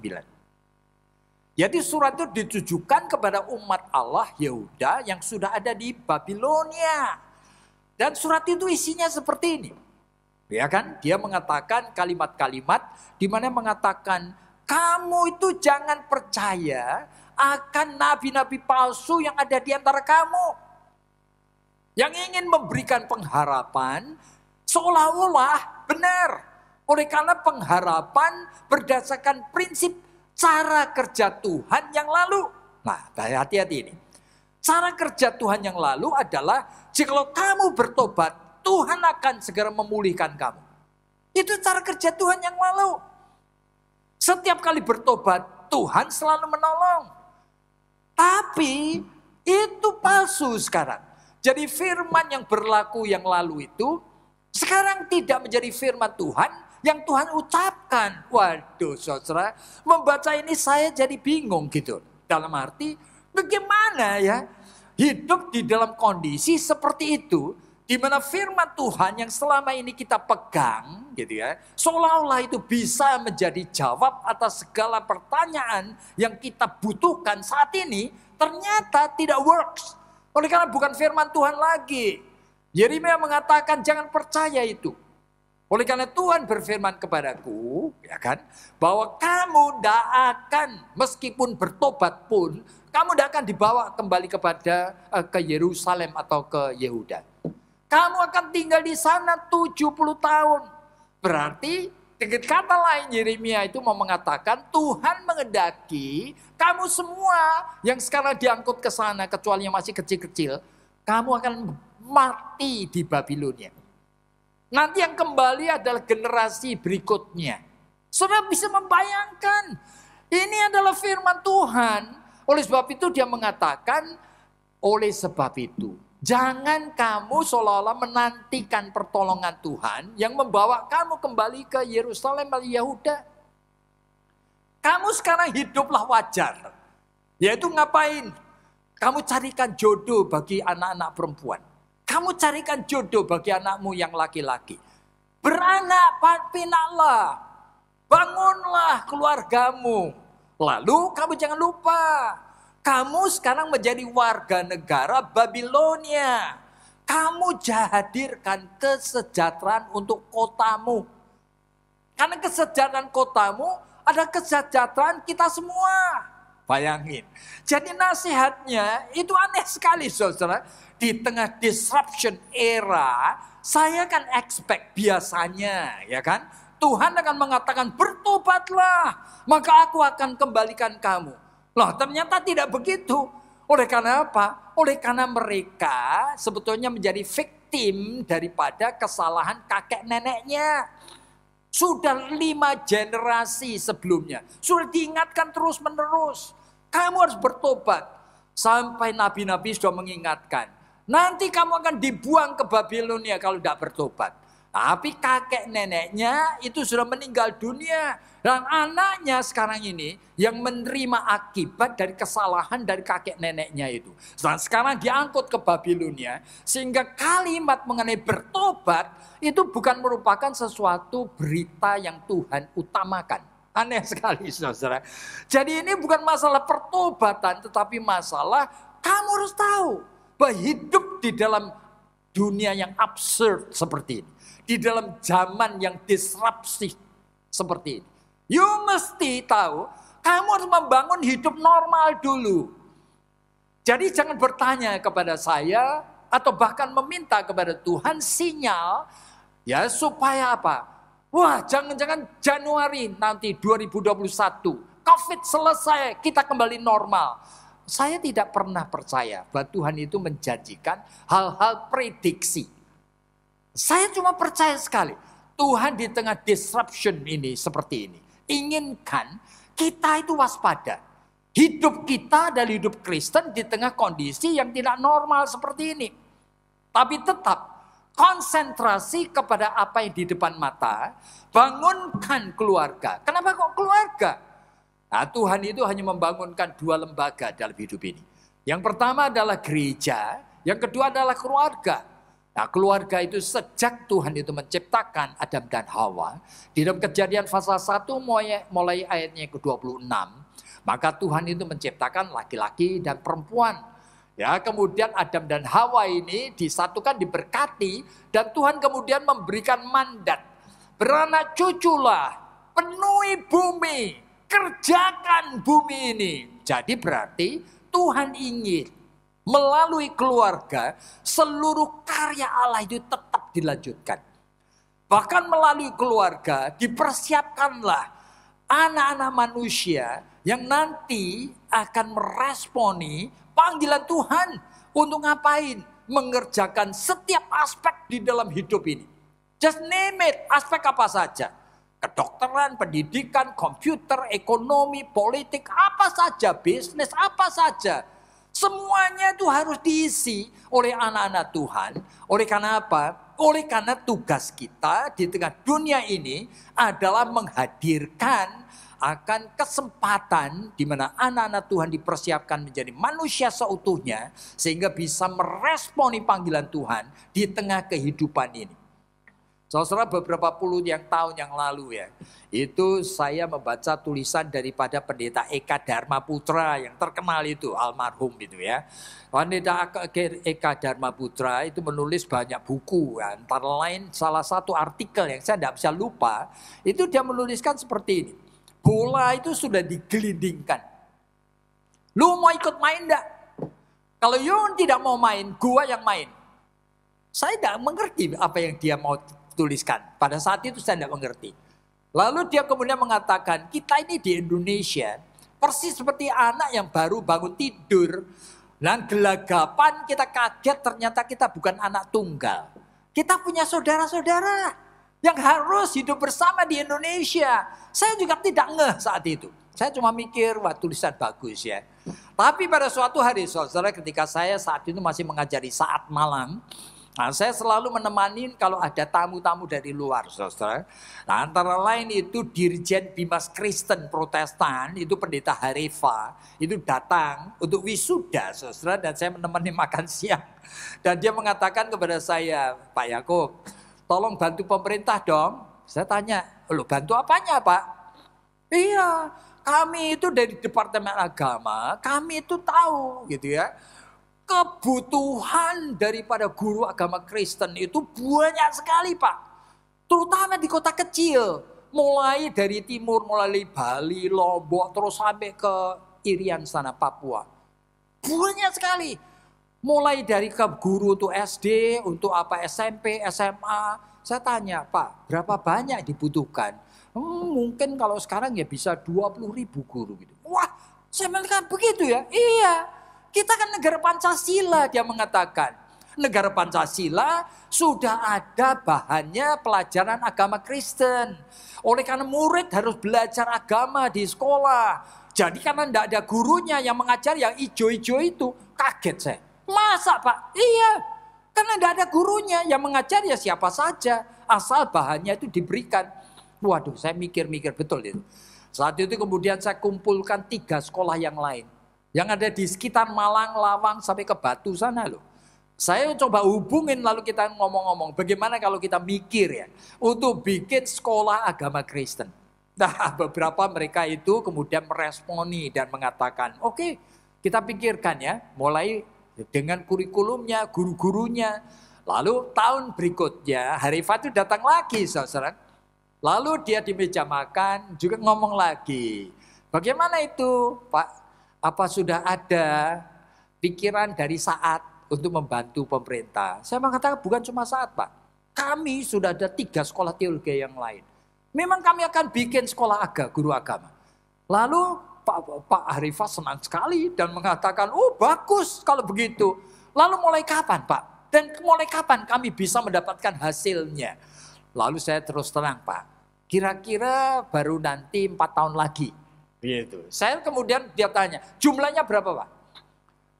Jadi surat itu ditujukan kepada umat Allah Yehuda yang sudah ada di Babilonia. Dan surat itu isinya seperti ini. Ya kan? Dia mengatakan kalimat-kalimat di mana mengatakan kamu itu jangan percaya akan nabi-nabi palsu yang ada di antara kamu. Yang ingin memberikan pengharapan seolah-olah benar. Oleh karena pengharapan berdasarkan prinsip cara kerja Tuhan yang lalu. Nah, hati-hati ini. Cara kerja Tuhan yang lalu adalah jikalau kamu bertobat, Tuhan akan segera memulihkan kamu. Itu cara kerja Tuhan yang lalu. Setiap kali bertobat, Tuhan selalu menolong. Tapi itu palsu sekarang. Jadi firman yang berlaku yang lalu itu sekarang tidak menjadi firman Tuhan yang Tuhan ucapkan. Waduh, saudara, membaca ini saya jadi bingung gitu. Dalam arti, bagaimana ya hidup di dalam kondisi seperti itu, di mana firman Tuhan yang selama ini kita pegang, gitu ya, seolah-olah itu bisa menjadi jawab atas segala pertanyaan yang kita butuhkan saat ini, ternyata tidak works. Oleh karena bukan firman Tuhan lagi. Yeremia mengatakan jangan percaya itu. Oleh karena Tuhan berfirman kepadaku, ya kan, bahwa kamu tidak akan, meskipun bertobat pun, kamu tidak akan dibawa kembali kepada ke Yerusalem atau ke Yehuda. Kamu akan tinggal di sana 70 tahun. Berarti dengan kata lain Yeremia itu mau mengatakan Tuhan mengendaki kamu semua yang sekarang diangkut ke sana kecuali yang masih kecil-kecil, kamu akan mati di Babilonia. Nanti yang kembali adalah generasi berikutnya. Saudara bisa membayangkan, ini adalah firman Tuhan. Oleh sebab itu dia mengatakan, oleh sebab itu, jangan kamu seolah-olah menantikan pertolongan Tuhan yang membawa kamu kembali ke Yerusalem atau Yehuda. Kamu sekarang hiduplah wajar. Yaitu ngapain? Kamu carikan jodoh bagi anak-anak perempuan. Kamu carikan jodoh bagi anakmu yang laki-laki. Beranak, pinaklah. Bangunlah keluargamu. Lalu kamu jangan lupa. Kamu sekarang menjadi warga negara Babilonia. Kamu hadirkan kesejahteraan untuk kotamu. Karena kesejahteraan kotamu ada kesejahteraan kita semua. Bayangin. Jadi nasihatnya itu aneh sekali, saudara. Di tengah disruption era, saya kan expect biasanya, ya kan? Tuhan akan mengatakan bertobatlah, maka aku akan kembalikan kamu. Loh, ternyata tidak begitu. Oleh karena apa? Oleh karena mereka sebetulnya menjadi victim daripada kesalahan kakek neneknya. Sudah 5 generasi sebelumnya. Sudah diingatkan terus menerus. Kamu harus bertobat. Sampai nabi-nabi sudah mengingatkan. Nanti kamu akan dibuang ke Babilonia kalau tidak bertobat. Tapi kakek neneknya itu sudah meninggal dunia. Dan anaknya sekarang ini yang menerima akibat dari kesalahan dari kakek neneknya itu. Dan sekarang diangkut ke Babilonia. Sehingga kalimat mengenai bertobat itu bukan merupakan sesuatu berita yang Tuhan utamakan. Aneh sekali, saudara. Jadi ini bukan masalah pertobatan, tetapi masalah kamu harus tahu bahwa hidup di dalam dunia yang absurd seperti ini. Di dalam zaman yang disrupsi seperti ini. You mesti tahu, kamu harus membangun hidup normal dulu. Jadi jangan bertanya kepada saya, atau bahkan meminta kepada Tuhan sinyal, ya supaya apa? Wah, jangan-jangan Januari nanti 2021, COVID selesai, kita kembali normal. Saya tidak pernah percaya bahwa Tuhan itu menjanjikan hal-hal prediksi. Saya cuma percaya sekali, Tuhan di tengah disruption ini seperti ini, inginkan kita itu waspada. Hidup kita adalah hidup Kristen di tengah kondisi yang tidak normal seperti ini. Tapi tetap konsentrasi kepada apa yang di depan mata, bangunkan keluarga. Kenapa kok keluarga? Nah, Tuhan itu hanya membangunkan 2 lembaga dalam hidup ini. Yang pertama adalah gereja, yang kedua adalah keluarga. Nah, keluarga itu sejak Tuhan itu menciptakan Adam dan Hawa, di dalam Kejadian pasal 1 mulai ayatnya ke-26, maka Tuhan itu menciptakan laki-laki dan perempuan. Ya, kemudian Adam dan Hawa ini disatukan, diberkati, dan Tuhan kemudian memberikan mandat. Beranak cuculah, penuhi bumi, kerjakan bumi ini. Jadi berarti Tuhan ingin melalui keluarga seluruh karya Allah itu tetap dilanjutkan. Bahkan melalui keluarga dipersiapkanlah anak-anak manusia yang nanti akan meresponi panggilan Tuhan untuk ngapain? Mengerjakan setiap aspek di dalam hidup ini. Just name it, aspek apa saja. Kedokteran, pendidikan, komputer, ekonomi, politik, apa saja, bisnis, apa saja. Semuanya itu harus diisi oleh anak-anak Tuhan. Oleh karena apa? Oleh karena tugas kita di tengah dunia ini adalah menghadirkan akan kesempatan di mana anak-anak Tuhan dipersiapkan menjadi manusia seutuhnya sehingga bisa meresponi panggilan Tuhan di tengah kehidupan ini. Saudara, beberapa puluh tahun yang lalu ya, itu saya membaca tulisan daripada pendeta Eka Dharma Putra yang terkenal itu, almarhum itu ya. Pendeta Eka Dharma Putra itu menulis banyak buku, ya. Antara lain salah satu artikel yang saya tidak bisa lupa, itu dia menuliskan seperti ini. Bola itu sudah digelindingkan. Lu mau ikut main enggak? Kalau you tidak mau main, gua yang main. Saya tidak mengerti apa yang dia mau tuliskan. Pada saat itu saya tidak mengerti. Lalu dia kemudian mengatakan, kita ini di Indonesia persis seperti anak yang baru bangun tidur. Dan gelagapan kita kaget ternyata kita bukan anak tunggal. Kita punya saudara-saudara yang harus hidup bersama di Indonesia. Saya juga tidak ngeh saat itu. Saya cuma mikir, wah tulisan bagus ya. Tapi pada suatu hari, saudara, ketika saya saat itu masih mengajari Saat Malang, nah, saya selalu menemani kalau ada tamu-tamu dari luar, saudara. Nah, antara lain itu Dirjen Bimas Kristen Protestan, itu Pendeta Harifa, itu datang untuk wisuda, saudara, dan saya menemani makan siang. Dan dia mengatakan kepada saya, Pak Yakub, tolong bantu pemerintah dong. Saya tanya, loh bantu apanya Pak? Iya, kami itu dari Departemen Agama, kami itu tahu gitu ya. Kebutuhan daripada guru agama Kristen itu banyak sekali Pak. Terutama di kota kecil. Mulai dari timur, mulai Bali, Lombok, terus sampai ke Irian sana, Papua. Banyak sekali. Mulai dari ke guru untuk SD, untuk apa SMP, SMA. Saya tanya, Pak, berapa banyak dibutuhkan? Mungkin kalau sekarang ya bisa 20.000 guru gitu. Wah, saya melihat begitu ya. Iya, kita kan negara Pancasila, dia mengatakan. Negara Pancasila sudah ada bahannya pelajaran agama Kristen. Oleh karena murid harus belajar agama di sekolah. Jadi karena tidak ada gurunya yang mengajar yang ijo-ijo itu, kaget saya. Masa Pak? Iya, karena tidak ada gurunya yang mengajar ya siapa saja. Asal bahannya itu diberikan. Waduh, saya mikir-mikir betul itu. Saat itu kemudian saya kumpulkan 3 sekolah yang lain. Yang ada di sekitar Malang, Lawang, sampai ke Batu sana loh. Saya coba hubungin lalu kita ngomong-ngomong. Bagaimana kalau kita mikir ya. Untuk bikin sekolah agama Kristen. Nah beberapa mereka itu kemudian meresponi dan mengatakan. Oke, kita pikirkan ya. Mulai dengan kurikulumnya, guru-gurunya. Lalu tahun berikutnya Harifa itu datang lagi saudara. Lalu dia di meja makan juga ngomong lagi. Bagaimana itu Pak? Apa sudah ada pikiran dari Saat untuk membantu pemerintah? Saya mengatakan bukan cuma Saat Pak. Kami sudah ada 3 sekolah teologi yang lain. Memang kami akan bikin sekolah guru agama. Lalu Pak Harifa senang sekali dan mengatakan, oh bagus kalau begitu. Lalu mulai kapan Pak? Dan mulai kapan kami bisa mendapatkan hasilnya? Lalu saya terus terang Pak, kira-kira baru nanti 4 tahun lagi. Gitu. Saya kemudian dia tanya, jumlahnya berapa Pak?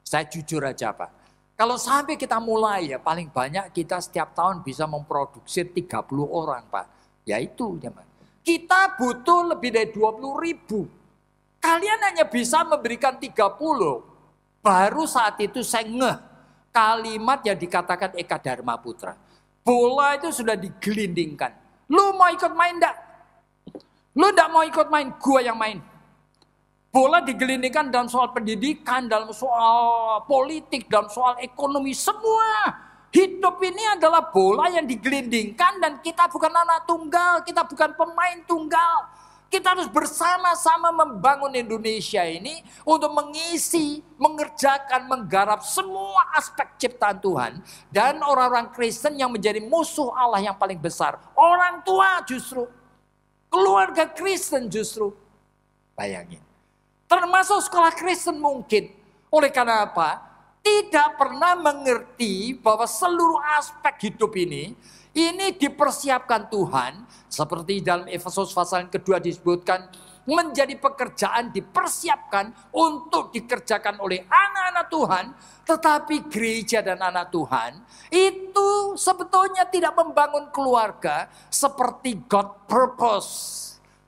Saya jujur aja Pak. Kalau sampai kita mulai ya paling banyak kita setiap tahun bisa memproduksi 30 orang Pak. Ya itu. Kita butuh lebih dari 20.000. Kalian hanya bisa memberikan 30. Baru saat itu saya ngeh kalimat yang dikatakan Eka Dharma Putra. Bola itu sudah digelindingkan. Lu mau ikut main enggak? Lu enggak mau ikut main, gua yang main. Bola digelindingkan dalam soal pendidikan, dalam soal politik, dalam soal ekonomi, semua. Hidup ini adalah bola yang digelindingkan dan kita bukan anak tunggal, kita bukan pemain tunggal. Kita harus bersama-sama membangun Indonesia ini untuk mengisi, mengerjakan, menggarap semua aspek ciptaan Tuhan. Dan orang-orang Kristen yang menjadi musuh Allah yang paling besar. Orang tua justru. Keluarga Kristen justru. Bayangin. Termasuk sekolah Kristen mungkin. Oleh karena apa? Tidak pernah mengerti bahwa seluruh aspek hidup ini dipersiapkan Tuhan. Seperti dalam Efesus pasal yang kedua disebutkan, menjadi pekerjaan dipersiapkan untuk dikerjakan oleh anak-anak Tuhan. Tetapi gereja dan anak Tuhan itu sebetulnya tidak membangun keluarga seperti God purpose.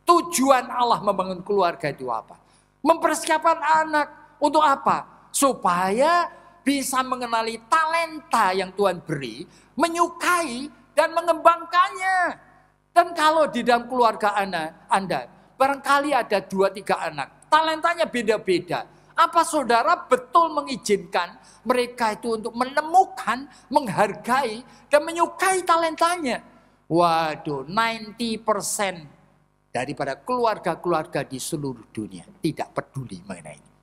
Tujuan Allah membangun keluarga itu apa? Mempersiapkan anak untuk apa? Supaya bisa mengenali talenta yang Tuhan beri, menyukai dan mengembangkannya. Dan kalau di dalam keluarga Anda, barangkali ada 2-3 anak, talentanya beda-beda. Apa saudara betul mengizinkan mereka itu untuk menemukan, menghargai, dan menyukai talentanya? Waduh, 90% daripada keluarga-keluarga di seluruh dunia tidak peduli mengenai ini.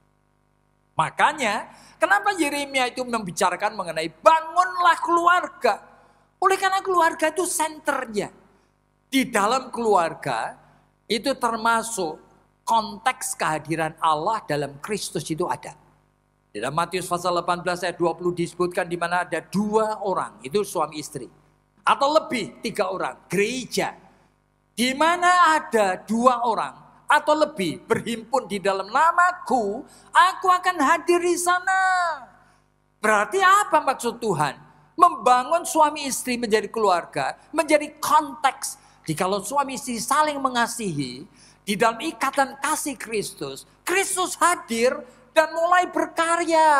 Makanya, kenapa Yeremia itu membicarakan mengenai bangunlah keluarga? Oleh karena keluarga itu senternya. Di dalam keluarga itu termasuk konteks kehadiran Allah dalam Kristus itu ada. Di dalam Matius pasal 18 ayat 20 disebutkan di mana ada 2 orang, itu suami istri. atau lebih 3 orang, gereja, di mana ada 2 orang atau lebih berhimpun di dalam namaku, aku akan hadir di sana. Berarti apa maksud Tuhan? Membangun suami istri menjadi keluarga, menjadi konteks. Jikalau suami istri saling mengasihi, di dalam ikatan kasih Kristus, Kristus hadir dan mulai berkarya.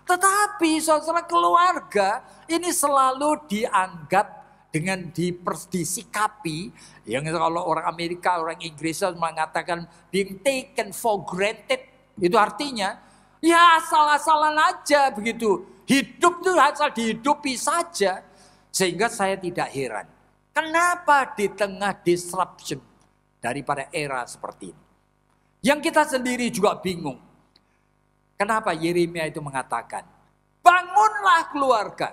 Tetapi saudara, keluarga ini selalu dianggap dengan disikapi, yang kalau orang Amerika, orang Inggris mengatakan being taken for granted. Itu artinya ya asal-asalan aja begitu. Hidup itu asal dihidupi saja. Sehingga saya tidak heran. Kenapa di tengah disruption daripada era seperti ini? Yang kita sendiri juga bingung. Kenapa Yeremia itu mengatakan, bangunlah keluarga.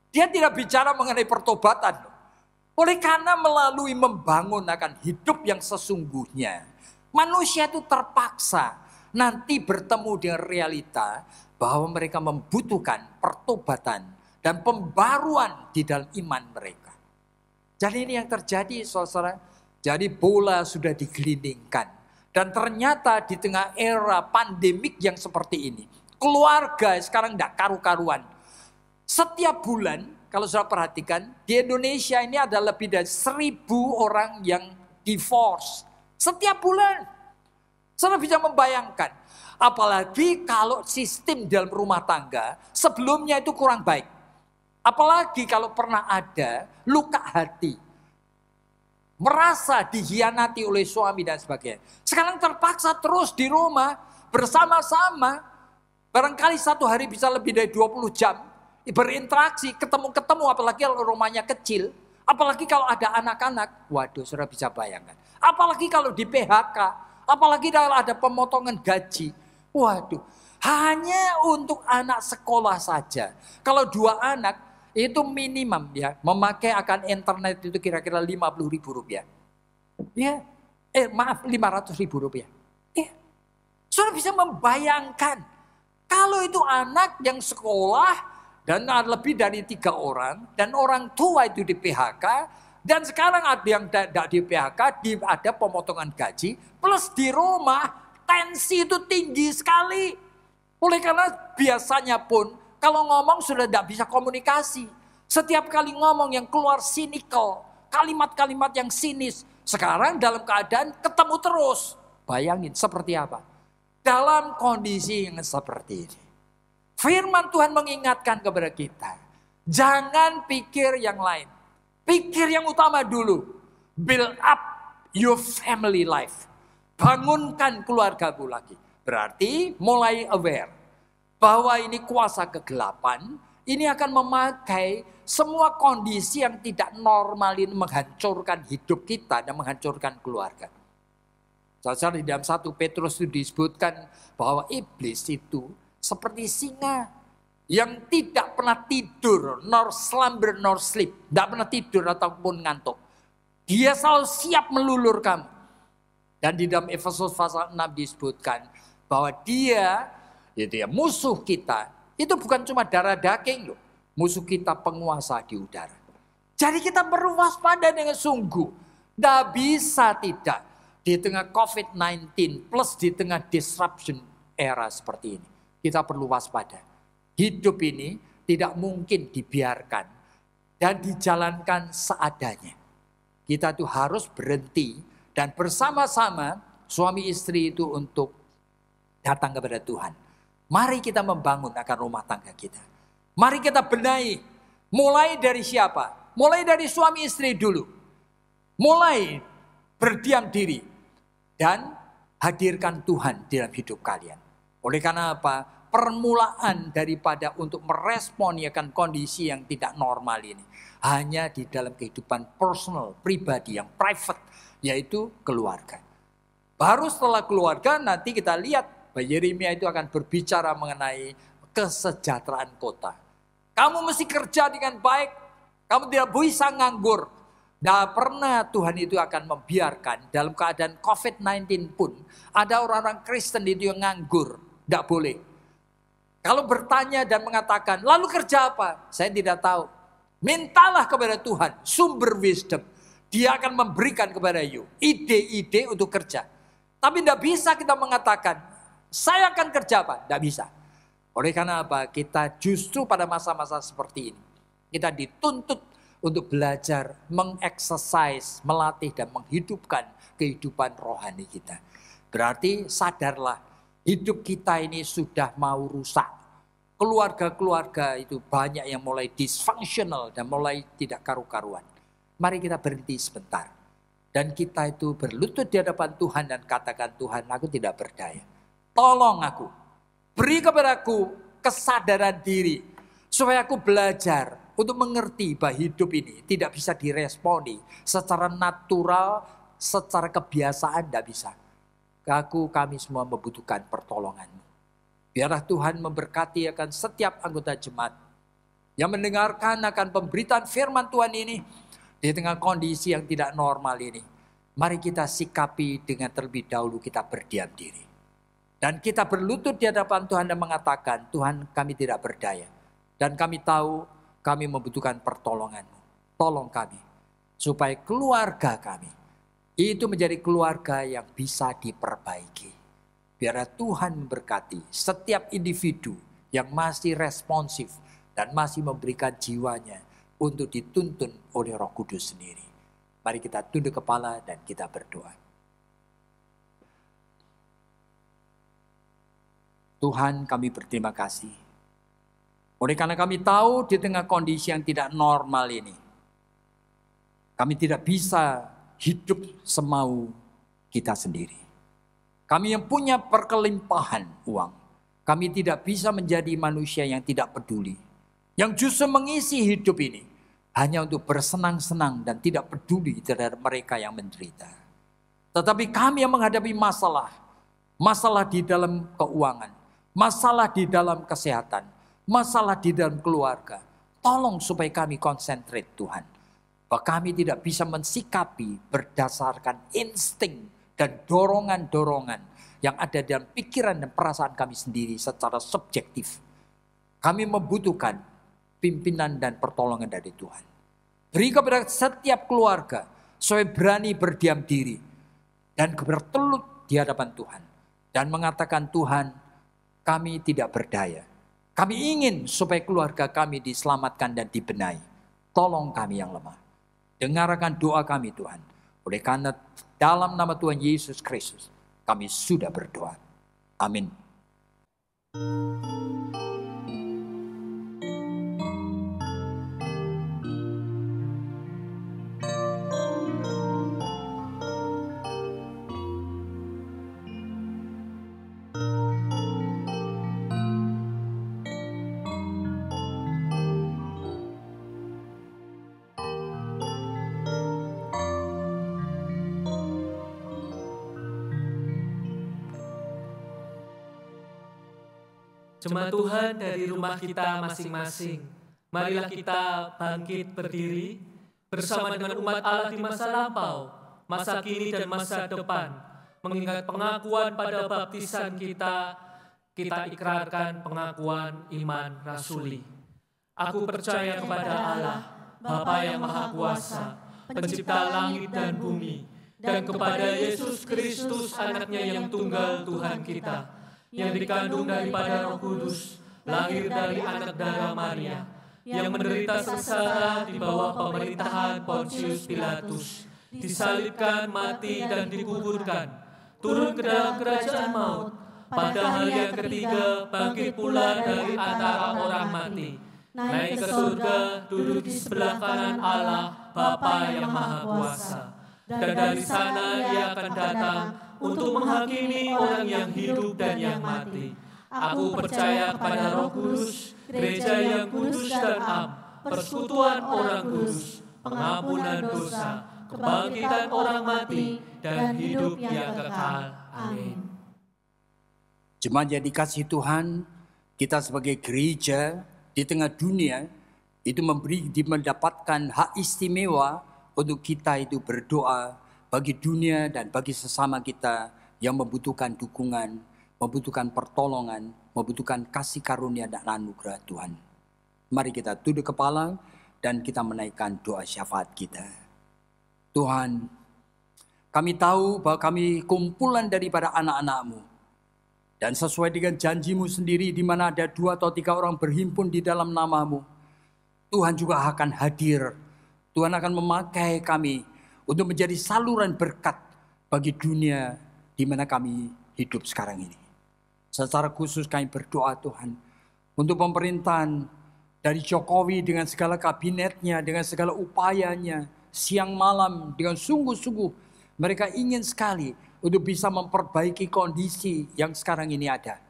Dia tidak bicara mengenai pertobatan. Oleh karena melalui membangun akan hidup yang sesungguhnya, manusia itu terpaksa nanti bertemu dengan realita bahwa mereka membutuhkan pertobatan dan pembaruan di dalam iman mereka. Jadi ini yang terjadi, saudara. Jadi bola sudah digelindingkan. Dan ternyata di tengah era pandemik yang seperti ini, keluarga sekarang tidak karu-karuan. Setiap bulan, kalau sudah perhatikan, di Indonesia ini ada lebih dari 1.000 orang yang divorce. Setiap bulan. Saudara bisa membayangkan. Apalagi kalau sistem dalam rumah tangga sebelumnya itu kurang baik. Apalagi kalau pernah ada luka hati. Merasa dihianati oleh suami dan sebagainya. Sekarang terpaksa terus di rumah bersama-sama. Barangkali satu hari bisa lebih dari 20 jam. Berinteraksi, ketemu-ketemu, apalagi kalau rumahnya kecil. Apalagi kalau ada anak-anak. Waduh, saudara bisa bayangkan. Apalagi kalau di PHK. Apalagi kalau ada pemotongan gaji. Waduh, hanya untuk anak sekolah saja. Kalau 2 anak, itu minimum ya. Memakai akan internet itu kira-kira Rp50.000. Ya, maaf Rp500.000. Ya, saudara bisa membayangkan. Kalau itu anak yang sekolah, dan lebih dari 3 orang, dan orang tua itu di PHK, dan sekarang ada yang tidak di PHK, ada pemotongan gaji, plus di rumah, tensi itu tinggi sekali. Oleh karena biasanya pun, kalau ngomong sudah tidak bisa komunikasi. Setiap kali ngomong yang keluar sinikal, kalimat-kalimat yang sinis. Sekarang dalam keadaan ketemu terus. Bayangin seperti apa. Dalam kondisi yang seperti ini. Firman Tuhan mengingatkan kepada kita. Jangan pikir yang lain. Pikir yang utama dulu. Build up your family life. Bangunkan keluargamu lagi. Berarti mulai aware. Bahwa ini kuasa kegelapan. Ini akan memakai semua kondisi yang tidak normal ini menghancurkan hidup kita dan menghancurkan keluarga. Saudara, di dalam 1 Petrus itu disebutkan bahwa iblis itu seperti singa yang tidak pernah tidur, nor slumber nor sleep. Tidak pernah tidur ataupun ngantuk. Dia selalu siap melulur kamu. Dan di dalam Efesus pasal 6 disebutkan bahwa dia musuh kita. Itu bukan cuma darah daging loh. Musuh kita penguasa di udara. Jadi kita perlu waspada dengan sungguh. Tidak bisa tidak. Di tengah COVID-19 plus di tengah disruption era seperti ini. Kita perlu waspada. Hidup ini tidak mungkin dibiarkan dan dijalankan seadanya. Kita tuh harus berhenti dan bersama-sama suami istri itu untuk datang kepada Tuhan. Mari kita membangun akan rumah tangga kita. Mari kita benahi. Mulai dari siapa? Mulai dari suami istri dulu. Mulai berdiam diri dan hadirkan Tuhan dalam hidup kalian. Oleh karena apa? Permulaan daripada untuk merespon akan kondisi yang tidak normal ini. Hanya di dalam kehidupan personal, pribadi yang private. Yaitu keluarga. Baru setelah keluarga nanti kita lihat. Yeremia itu akan berbicara mengenai kesejahteraan kota. Kamu mesti kerja dengan baik. Kamu tidak bisa nganggur. Tidak pernah Tuhan itu akan membiarkan. Dalam keadaan COVID-19 pun. Ada orang-orang Kristen itu yang nganggur. Tidak boleh. Kalau bertanya dan mengatakan, lalu kerja apa? Saya tidak tahu. Mintalah kepada Tuhan sumber wisdom. Dia akan memberikan kepada you ide-ide untuk kerja. Tapi tidak bisa kita mengatakan, saya akan kerja apa? Tidak bisa. Oleh karena apa? Kita justru pada masa-masa seperti ini, kita dituntut untuk belajar, mengeksersis, melatih dan menghidupkan kehidupan rohani kita. Berarti sadarlah, hidup kita ini sudah mau rusak. Keluarga-keluarga itu banyak yang mulai dysfunctional dan mulai tidak karu-karuan. Mari kita berhenti sebentar. Dan kita itu berlutut di hadapan Tuhan dan katakan, Tuhan, aku tidak berdaya. Tolong aku. Beri kepadaku kesadaran diri. Supaya aku belajar untuk mengerti bahwa hidup ini tidak bisa diresponi secara natural, secara kebiasaan tidak bisa. Kami semua membutuhkan pertolongan-Mu. Biarlah Tuhan memberkati akan setiap anggota jemaat yang mendengarkan akan pemberitaan firman Tuhan ini. Di tengah kondisi yang tidak normal ini, mari kita sikapi dengan terlebih dahulu kita berdiam diri. Dan kita berlutut di hadapan Tuhan dan mengatakan, Tuhan, kami tidak berdaya. Dan kami tahu kami membutuhkan pertolongan-Mu. Tolong kami, supaya keluarga kami itu menjadi keluarga yang bisa diperbaiki. Biarlah Tuhan memberkati setiap individu yang masih responsif dan masih memberikan jiwanya untuk dituntun oleh Roh Kudus sendiri. Mari kita tunduk kepala dan kita berdoa. Tuhan, kami berterima kasih. Oleh karena kami tahu di tengah kondisi yang tidak normal ini, kami tidak bisa hidup semau kita sendiri. Kami yang punya perkelimpahan uang, kami tidak bisa menjadi manusia yang tidak peduli, yang justru mengisi hidup ini hanya untuk bersenang-senang dan tidak peduli terhadap mereka yang menderita. Tetapi kami yang menghadapi masalah di dalam keuangan, masalah di dalam kesehatan, masalah di dalam keluarga, tolong supaya kami konsentrate Tuhan. Bahwa kami tidak bisa mensikapi berdasarkan insting dan dorongan-dorongan yang ada dalam pikiran dan perasaan kami sendiri secara subjektif. Kami membutuhkan pimpinan dan pertolongan dari Tuhan. Beri kepada setiap keluarga supaya berani berdiam diri dan bertelut di hadapan Tuhan dan mengatakan, Tuhan, kami tidak berdaya. Kami ingin supaya keluarga kami diselamatkan dan dibenahi. Tolong kami yang lemah. Dengarkan doa kami Tuhan. Oleh karena dalam nama Tuhan Yesus Kristus kami sudah berdoa. Amin. Jemaat Tuhan dari rumah kita masing-masing, marilah kita bangkit berdiri bersama dengan umat Allah di masa lampau, masa kini dan masa depan. Mengingat pengakuan pada baptisan kita ikrarkan pengakuan iman rasuli. Aku percaya kepada Allah, Bapa yang Maha Kuasa, Pencipta langit dan bumi, dan kepada Yesus Kristus anaknya yang tunggal Tuhan kita, yang dikandung daripada Roh Kudus, lahir dari anak darah Maria, yang menderita sengsara di bawah pemerintahan Pontius Pilatus, disalibkan, mati dan dikuburkan, turun ke dalam kerajaan maut, pada hari yang ketiga bangkit pula dari antara orang mati, naik ke surga, duduk di sebelah kanan Allah, Bapa yang Maha Kuasa, dan dari sana Ia akan datang untuk menghakimi orang yang hidup dan yang mati. Aku percaya kepada Roh Kudus, gereja yang kudus dan am, persekutuan orang kudus, pengampunan dosa, kebangkitan orang mati, dan hidup yang kekal. Amin. Jemaat yang dikasihi Tuhan, kita sebagai gereja di tengah dunia itu mendapatkan hak istimewa untuk kita itu berdoa bagi dunia dan bagi sesama kita yang membutuhkan dukungan, membutuhkan pertolongan, membutuhkan kasih karunia dan anugerah Tuhan. Mari kita tunduk kepala dan kita menaikkan doa syafaat kita. Tuhan, kami tahu bahwa kami kumpulan daripada anak-anak-Mu. Dan sesuai dengan janji-Mu sendiri, di mana ada 2 atau 3 orang berhimpun di dalam nama-Mu, Tuhan juga akan hadir. Tuhan akan memakai kami untuk menjadi saluran berkat bagi dunia di mana kami hidup sekarang ini. Secara khusus kami berdoa Tuhan, untuk pemerintahan dari Jokowi dengan segala kabinetnya, dengan segala upayanya, siang malam dengan sungguh-sungguh mereka ingin sekali untuk bisa memperbaiki kondisi yang sekarang ini ada.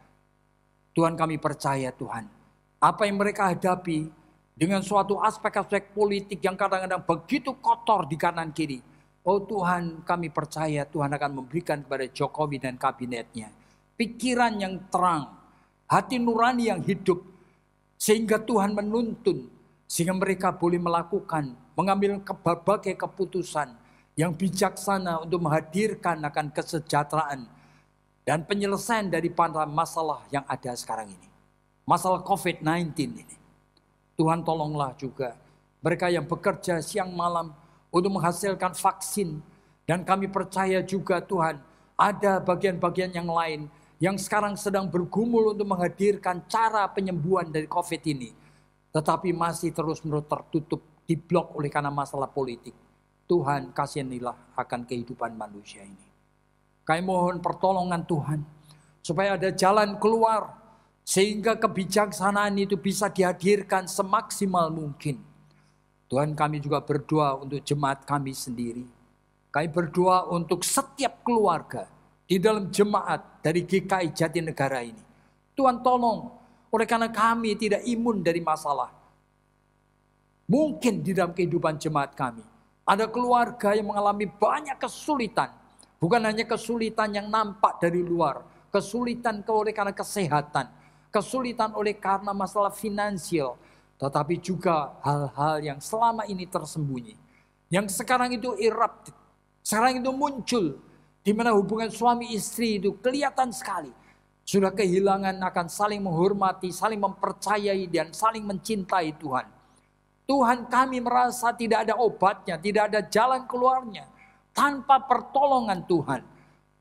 Tuhan, kami percaya Tuhan, apa yang mereka hadapi dengan suatu aspek-aspek politik yang kadang-kadang begitu kotor di kanan kiri. Oh Tuhan, kami percaya Tuhan akan memberikan kepada Jokowi dan kabinetnya pikiran yang terang, hati nurani yang hidup, sehingga Tuhan menuntun, sehingga mereka boleh melakukan, mengambil berbagai keputusan yang bijaksana untuk menghadirkan akan kesejahteraan dan penyelesaian daripada masalah yang ada sekarang ini. Masalah COVID-19 ini. Tuhan tolonglah juga mereka yang bekerja siang malam untuk menghasilkan vaksin. Dan kami percaya juga Tuhan, ada bagian-bagian yang lain yang sekarang sedang bergumul untuk menghadirkan cara penyembuhan dari COVID ini. Tetapi masih terus-menerus tertutup, diblok oleh karena masalah politik. Tuhan, kasihanilah akan kehidupan manusia ini. Kami mohon pertolongan Tuhan, supaya ada jalan keluar, sehingga kebijaksanaan itu bisa dihadirkan semaksimal mungkin. Tuhan, kami juga berdoa untuk jemaat kami sendiri. Kami berdoa untuk setiap keluarga di dalam jemaat dari GKI Jatinegara ini. Tuhan tolong, oleh karena kami tidak imun dari masalah. Mungkin di dalam kehidupan jemaat kami, ada keluarga yang mengalami banyak kesulitan. Bukan hanya kesulitan yang nampak dari luar. Kesulitan oleh karena kesehatan. Kesulitan oleh karena masalah finansial. Tetapi juga hal-hal yang selama ini tersembunyi. Yang sekarang itu erupted. Sekarang itu muncul. Di mana hubungan suami istri itu kelihatan sekali. Sudah kehilangan akan saling menghormati, saling mempercayai dan saling mencintai Tuhan. Tuhan, kami merasa tidak ada obatnya, tidak ada jalan keluarnya. Tanpa pertolongan Tuhan.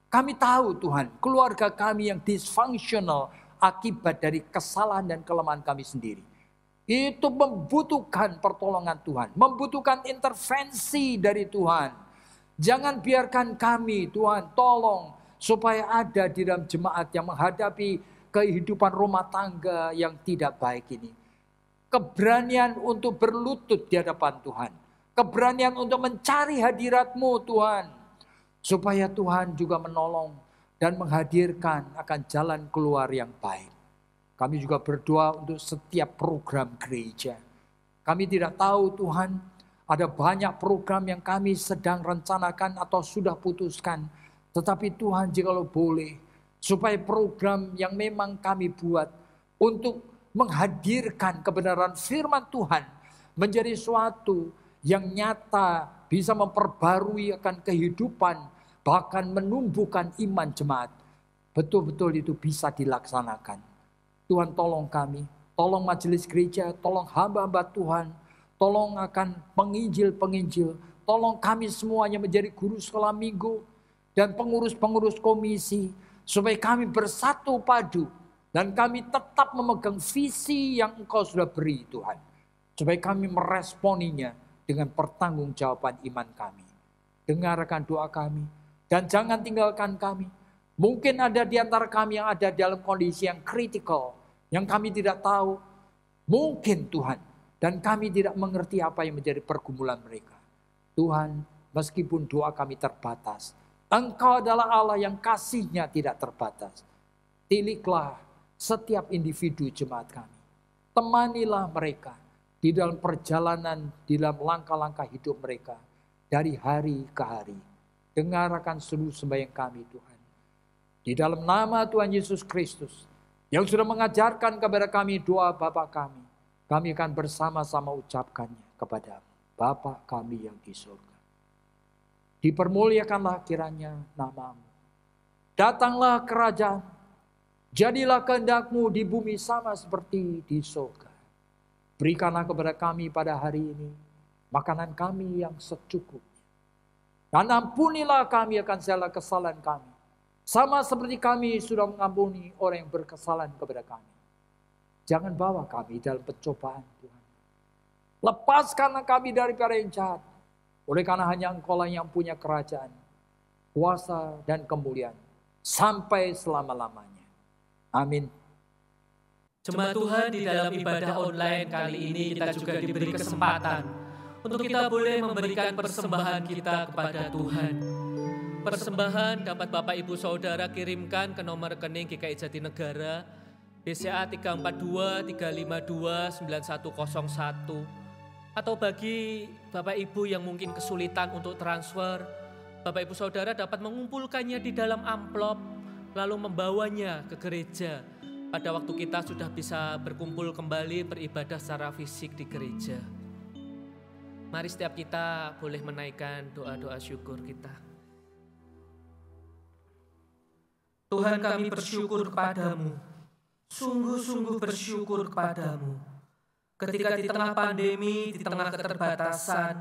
Kami tahu Tuhan, keluarga kami yang dysfunctional akibat dari kesalahan dan kelemahan kami sendiri. Itu membutuhkan pertolongan Tuhan. Membutuhkan intervensi dari Tuhan. Jangan biarkan kami, Tuhan, tolong. Supaya ada di dalam jemaat yang menghadapi kehidupan rumah tangga yang tidak baik ini. Keberanian untuk berlutut di hadapan Tuhan. Keberanian untuk mencari hadirat-Mu Tuhan. Supaya Tuhan juga menolong dan menghadirkan akan jalan keluar yang baik. Kami juga berdoa untuk setiap program gereja. Kami tidak tahu Tuhan, ada banyak program yang kami sedang rencanakan atau sudah putuskan. Tetapi Tuhan, jikalau boleh, supaya program yang memang kami buat untuk menghadirkan kebenaran firman Tuhan menjadi suatu yang nyata, bisa memperbarui akan kehidupan, bahkan menumbuhkan iman jemaat. Betul-betul itu bisa dilaksanakan. Tuhan tolong kami, tolong majelis gereja, tolong hamba-hamba Tuhan, tolong akan penginjil-penginjil, tolong kami semuanya menjadi guru sekolah minggu dan pengurus-pengurus komisi, supaya kami bersatu padu dan kami tetap memegang visi yang Engkau sudah beri Tuhan. Supaya kami meresponinya dengan pertanggungjawaban iman kami. Dengarkan doa kami dan jangan tinggalkan kami. Mungkin ada di antara kami yang ada dalam kondisi yang kritikal, yang kami tidak tahu. Mungkin Tuhan, dan kami tidak mengerti apa yang menjadi pergumulan mereka. Tuhan, meskipun doa kami terbatas, Engkau adalah Allah yang kasih-Nya tidak terbatas. Tiliklah setiap individu jemaat kami. Temanilah mereka di dalam perjalanan, di dalam langkah-langkah hidup mereka. Dari hari ke hari. Dengarkan seluruh sembahyang kami Tuhan. Di dalam nama Tuhan Yesus Kristus, yang sudah mengajarkan kepada kami doa Bapa kami akan bersama-sama ucapkannya kepada-Mu. Bapa kami yang di surga. Dipermuliakanlah kiranya nama-Mu. Datanglah kerajaan. Jadilah kehendak-Mu di bumi sama seperti di surga. Berikanlah kepada kami pada hari ini makanan kami yang secukupnya. Dan ampunilah kami akan segala kesalahan kami, sama seperti kami sudah mengampuni orang yang berkesalahan kepada kami. Jangan bawa kami dalam pencobaan, Tuhan. Lepaskanlah kami daripada yang jahat. Oleh karena hanya Engkau-lah yang punya kerajaan, kuasa dan kemuliaan sampai selama-lamanya. Amin. Jemaat Tuhan, di dalam ibadah online kali ini kita juga diberi kesempatan untuk kita boleh memberikan persembahan kita kepada Tuhan. Persembahan dapat Bapak Ibu Saudara kirimkan ke nomor rekening GKI Jatinegara BCA 342 352 9101. Atau bagi Bapak Ibu yang mungkin kesulitan untuk transfer, Bapak Ibu Saudara dapat mengumpulkannya di dalam amplop lalu membawanya ke gereja pada waktu kita sudah bisa berkumpul kembali beribadah secara fisik di gereja. Mari setiap kita boleh menaikkan doa-doa syukur kita. Tuhan, kami bersyukur kepadamu, sungguh-sungguh bersyukur kepadamu. Ketika di tengah pandemi, di tengah keterbatasan,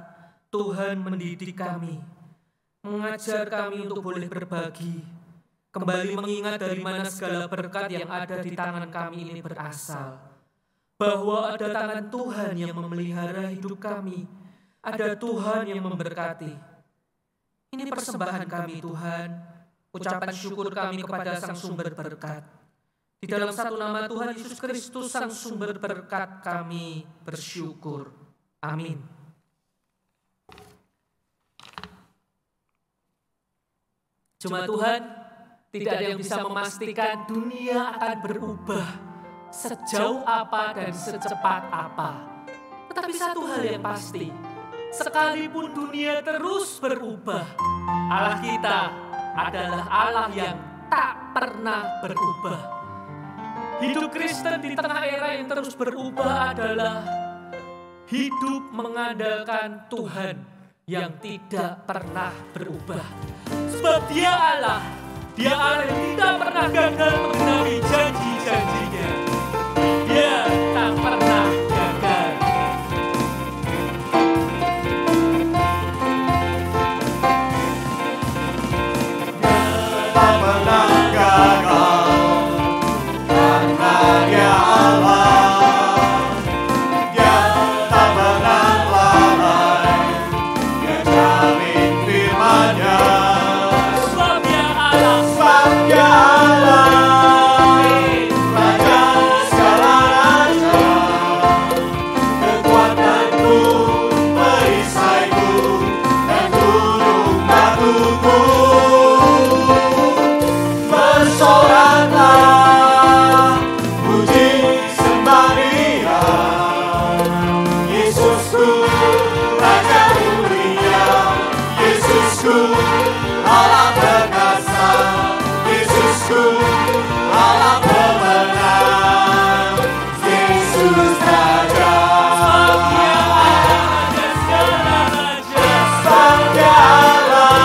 Tuhan mendidik kami, mengajar kami untuk boleh berbagi, kembali mengingat dari mana segala berkat yang ada di tangan kami ini berasal. Bahwa ada tangan Tuhan yang memelihara hidup kami, ada Tuhan yang memberkati. Ini persembahan kami Tuhan, ucapan syukur kami kepada Sang Sumber Berkat. Di dalam satu nama Tuhan Yesus Kristus, Sang Sumber Berkat, kami bersyukur. Amin. Jemaat Tuhan, tidak ada yang bisa memastikan dunia akan berubah sejauh apa dan secepat apa. Tetapi satu hal yang pasti, sekalipun dunia terus berubah, Allah kita adalah Allah yang tak pernah berubah. Hidup Kristen di tengah era yang terus berubah adalah hidup mengandalkan Tuhan yang tidak pernah berubah. Sebab Dia Allah yang tidak pernah gagal menggenapi janji-janjinya. Dia tak pernah gagal. Tak pernah gagal, karena Dia Allah. Dia tak pernah lalai, Dia jamin firman-Nya. Dia Allah, Raja segala raja, kekuatanku, perisaiku, dan gunung batuku. Bersoraklah, puji sembah Dia, Yesusku, Raja mulia, Yesusku, Allah perkasa, Yesusku, Allah pemenang, Yesus Raja. Sang Dia Allah,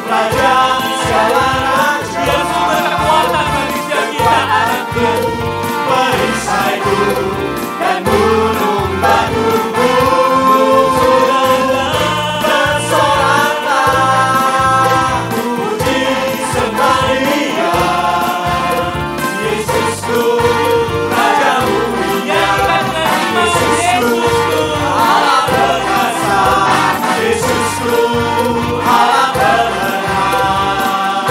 Raja segala raja, kekuatanku, perisaiku, dan gunung batuku. Bersoraklah, puji sembah Dia, Yesusku, Raja mulia, Yesusku, Allah perkasa, Yesusku, Allah pemenang,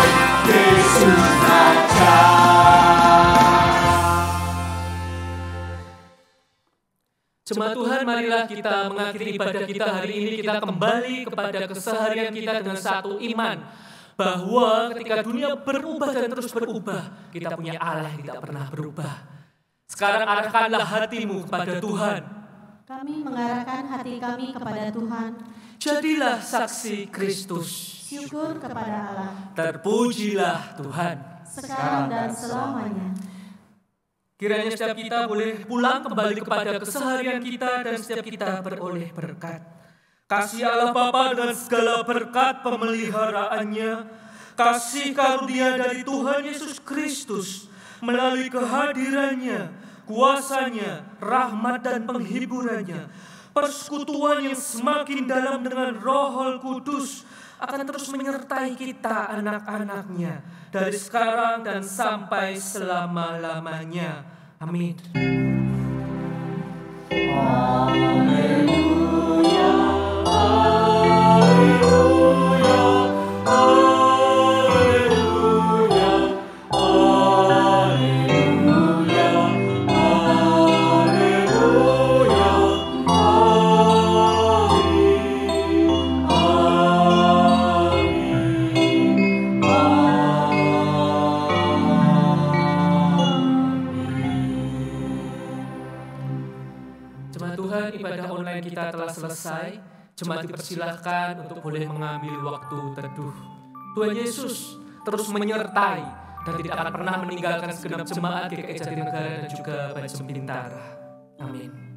Yesus Raja. Jemaat Tuhan, marilah kita mengakhiri ibadah kita hari ini. Kita kembali kepada keseharian kita dengan satu iman, bahwa ketika dunia berubah dan terus berubah, kita punya Allah yang tidak pernah berubah. Sekarang arahkanlah hatimu kepada Tuhan. Kami mengarahkan hati kami kepada Tuhan. Jadilah saksi Kristus. Syukur kepada Allah, Terpujilah Tuhan. sekarang dan selamanya. Kiranya setiap kita boleh pulang kembali kepada keseharian kita dan setiap kita beroleh berkat. Kasih Allah Bapa dengan segala berkat pemeliharaannya, kasih karunia dari Tuhan Yesus Kristus melalui kehadirannya, kuasanya, rahmat dan penghiburannya, persekutuan yang semakin dalam dengan Roh Kudus akan terus menyertai kita anak-anaknya dari sekarang dan sampai selama-lamanya. Amin. Jemaat Tuhan, ibadah online kita telah selesai. Jemaat dipersilahkan untuk boleh mengambil waktu teduh. Tuhan Yesus terus menyertai dan tidak akan pernah meninggalkan segenap jemaat GKI Jatinegara dan juga Bajem Bintara. Amin.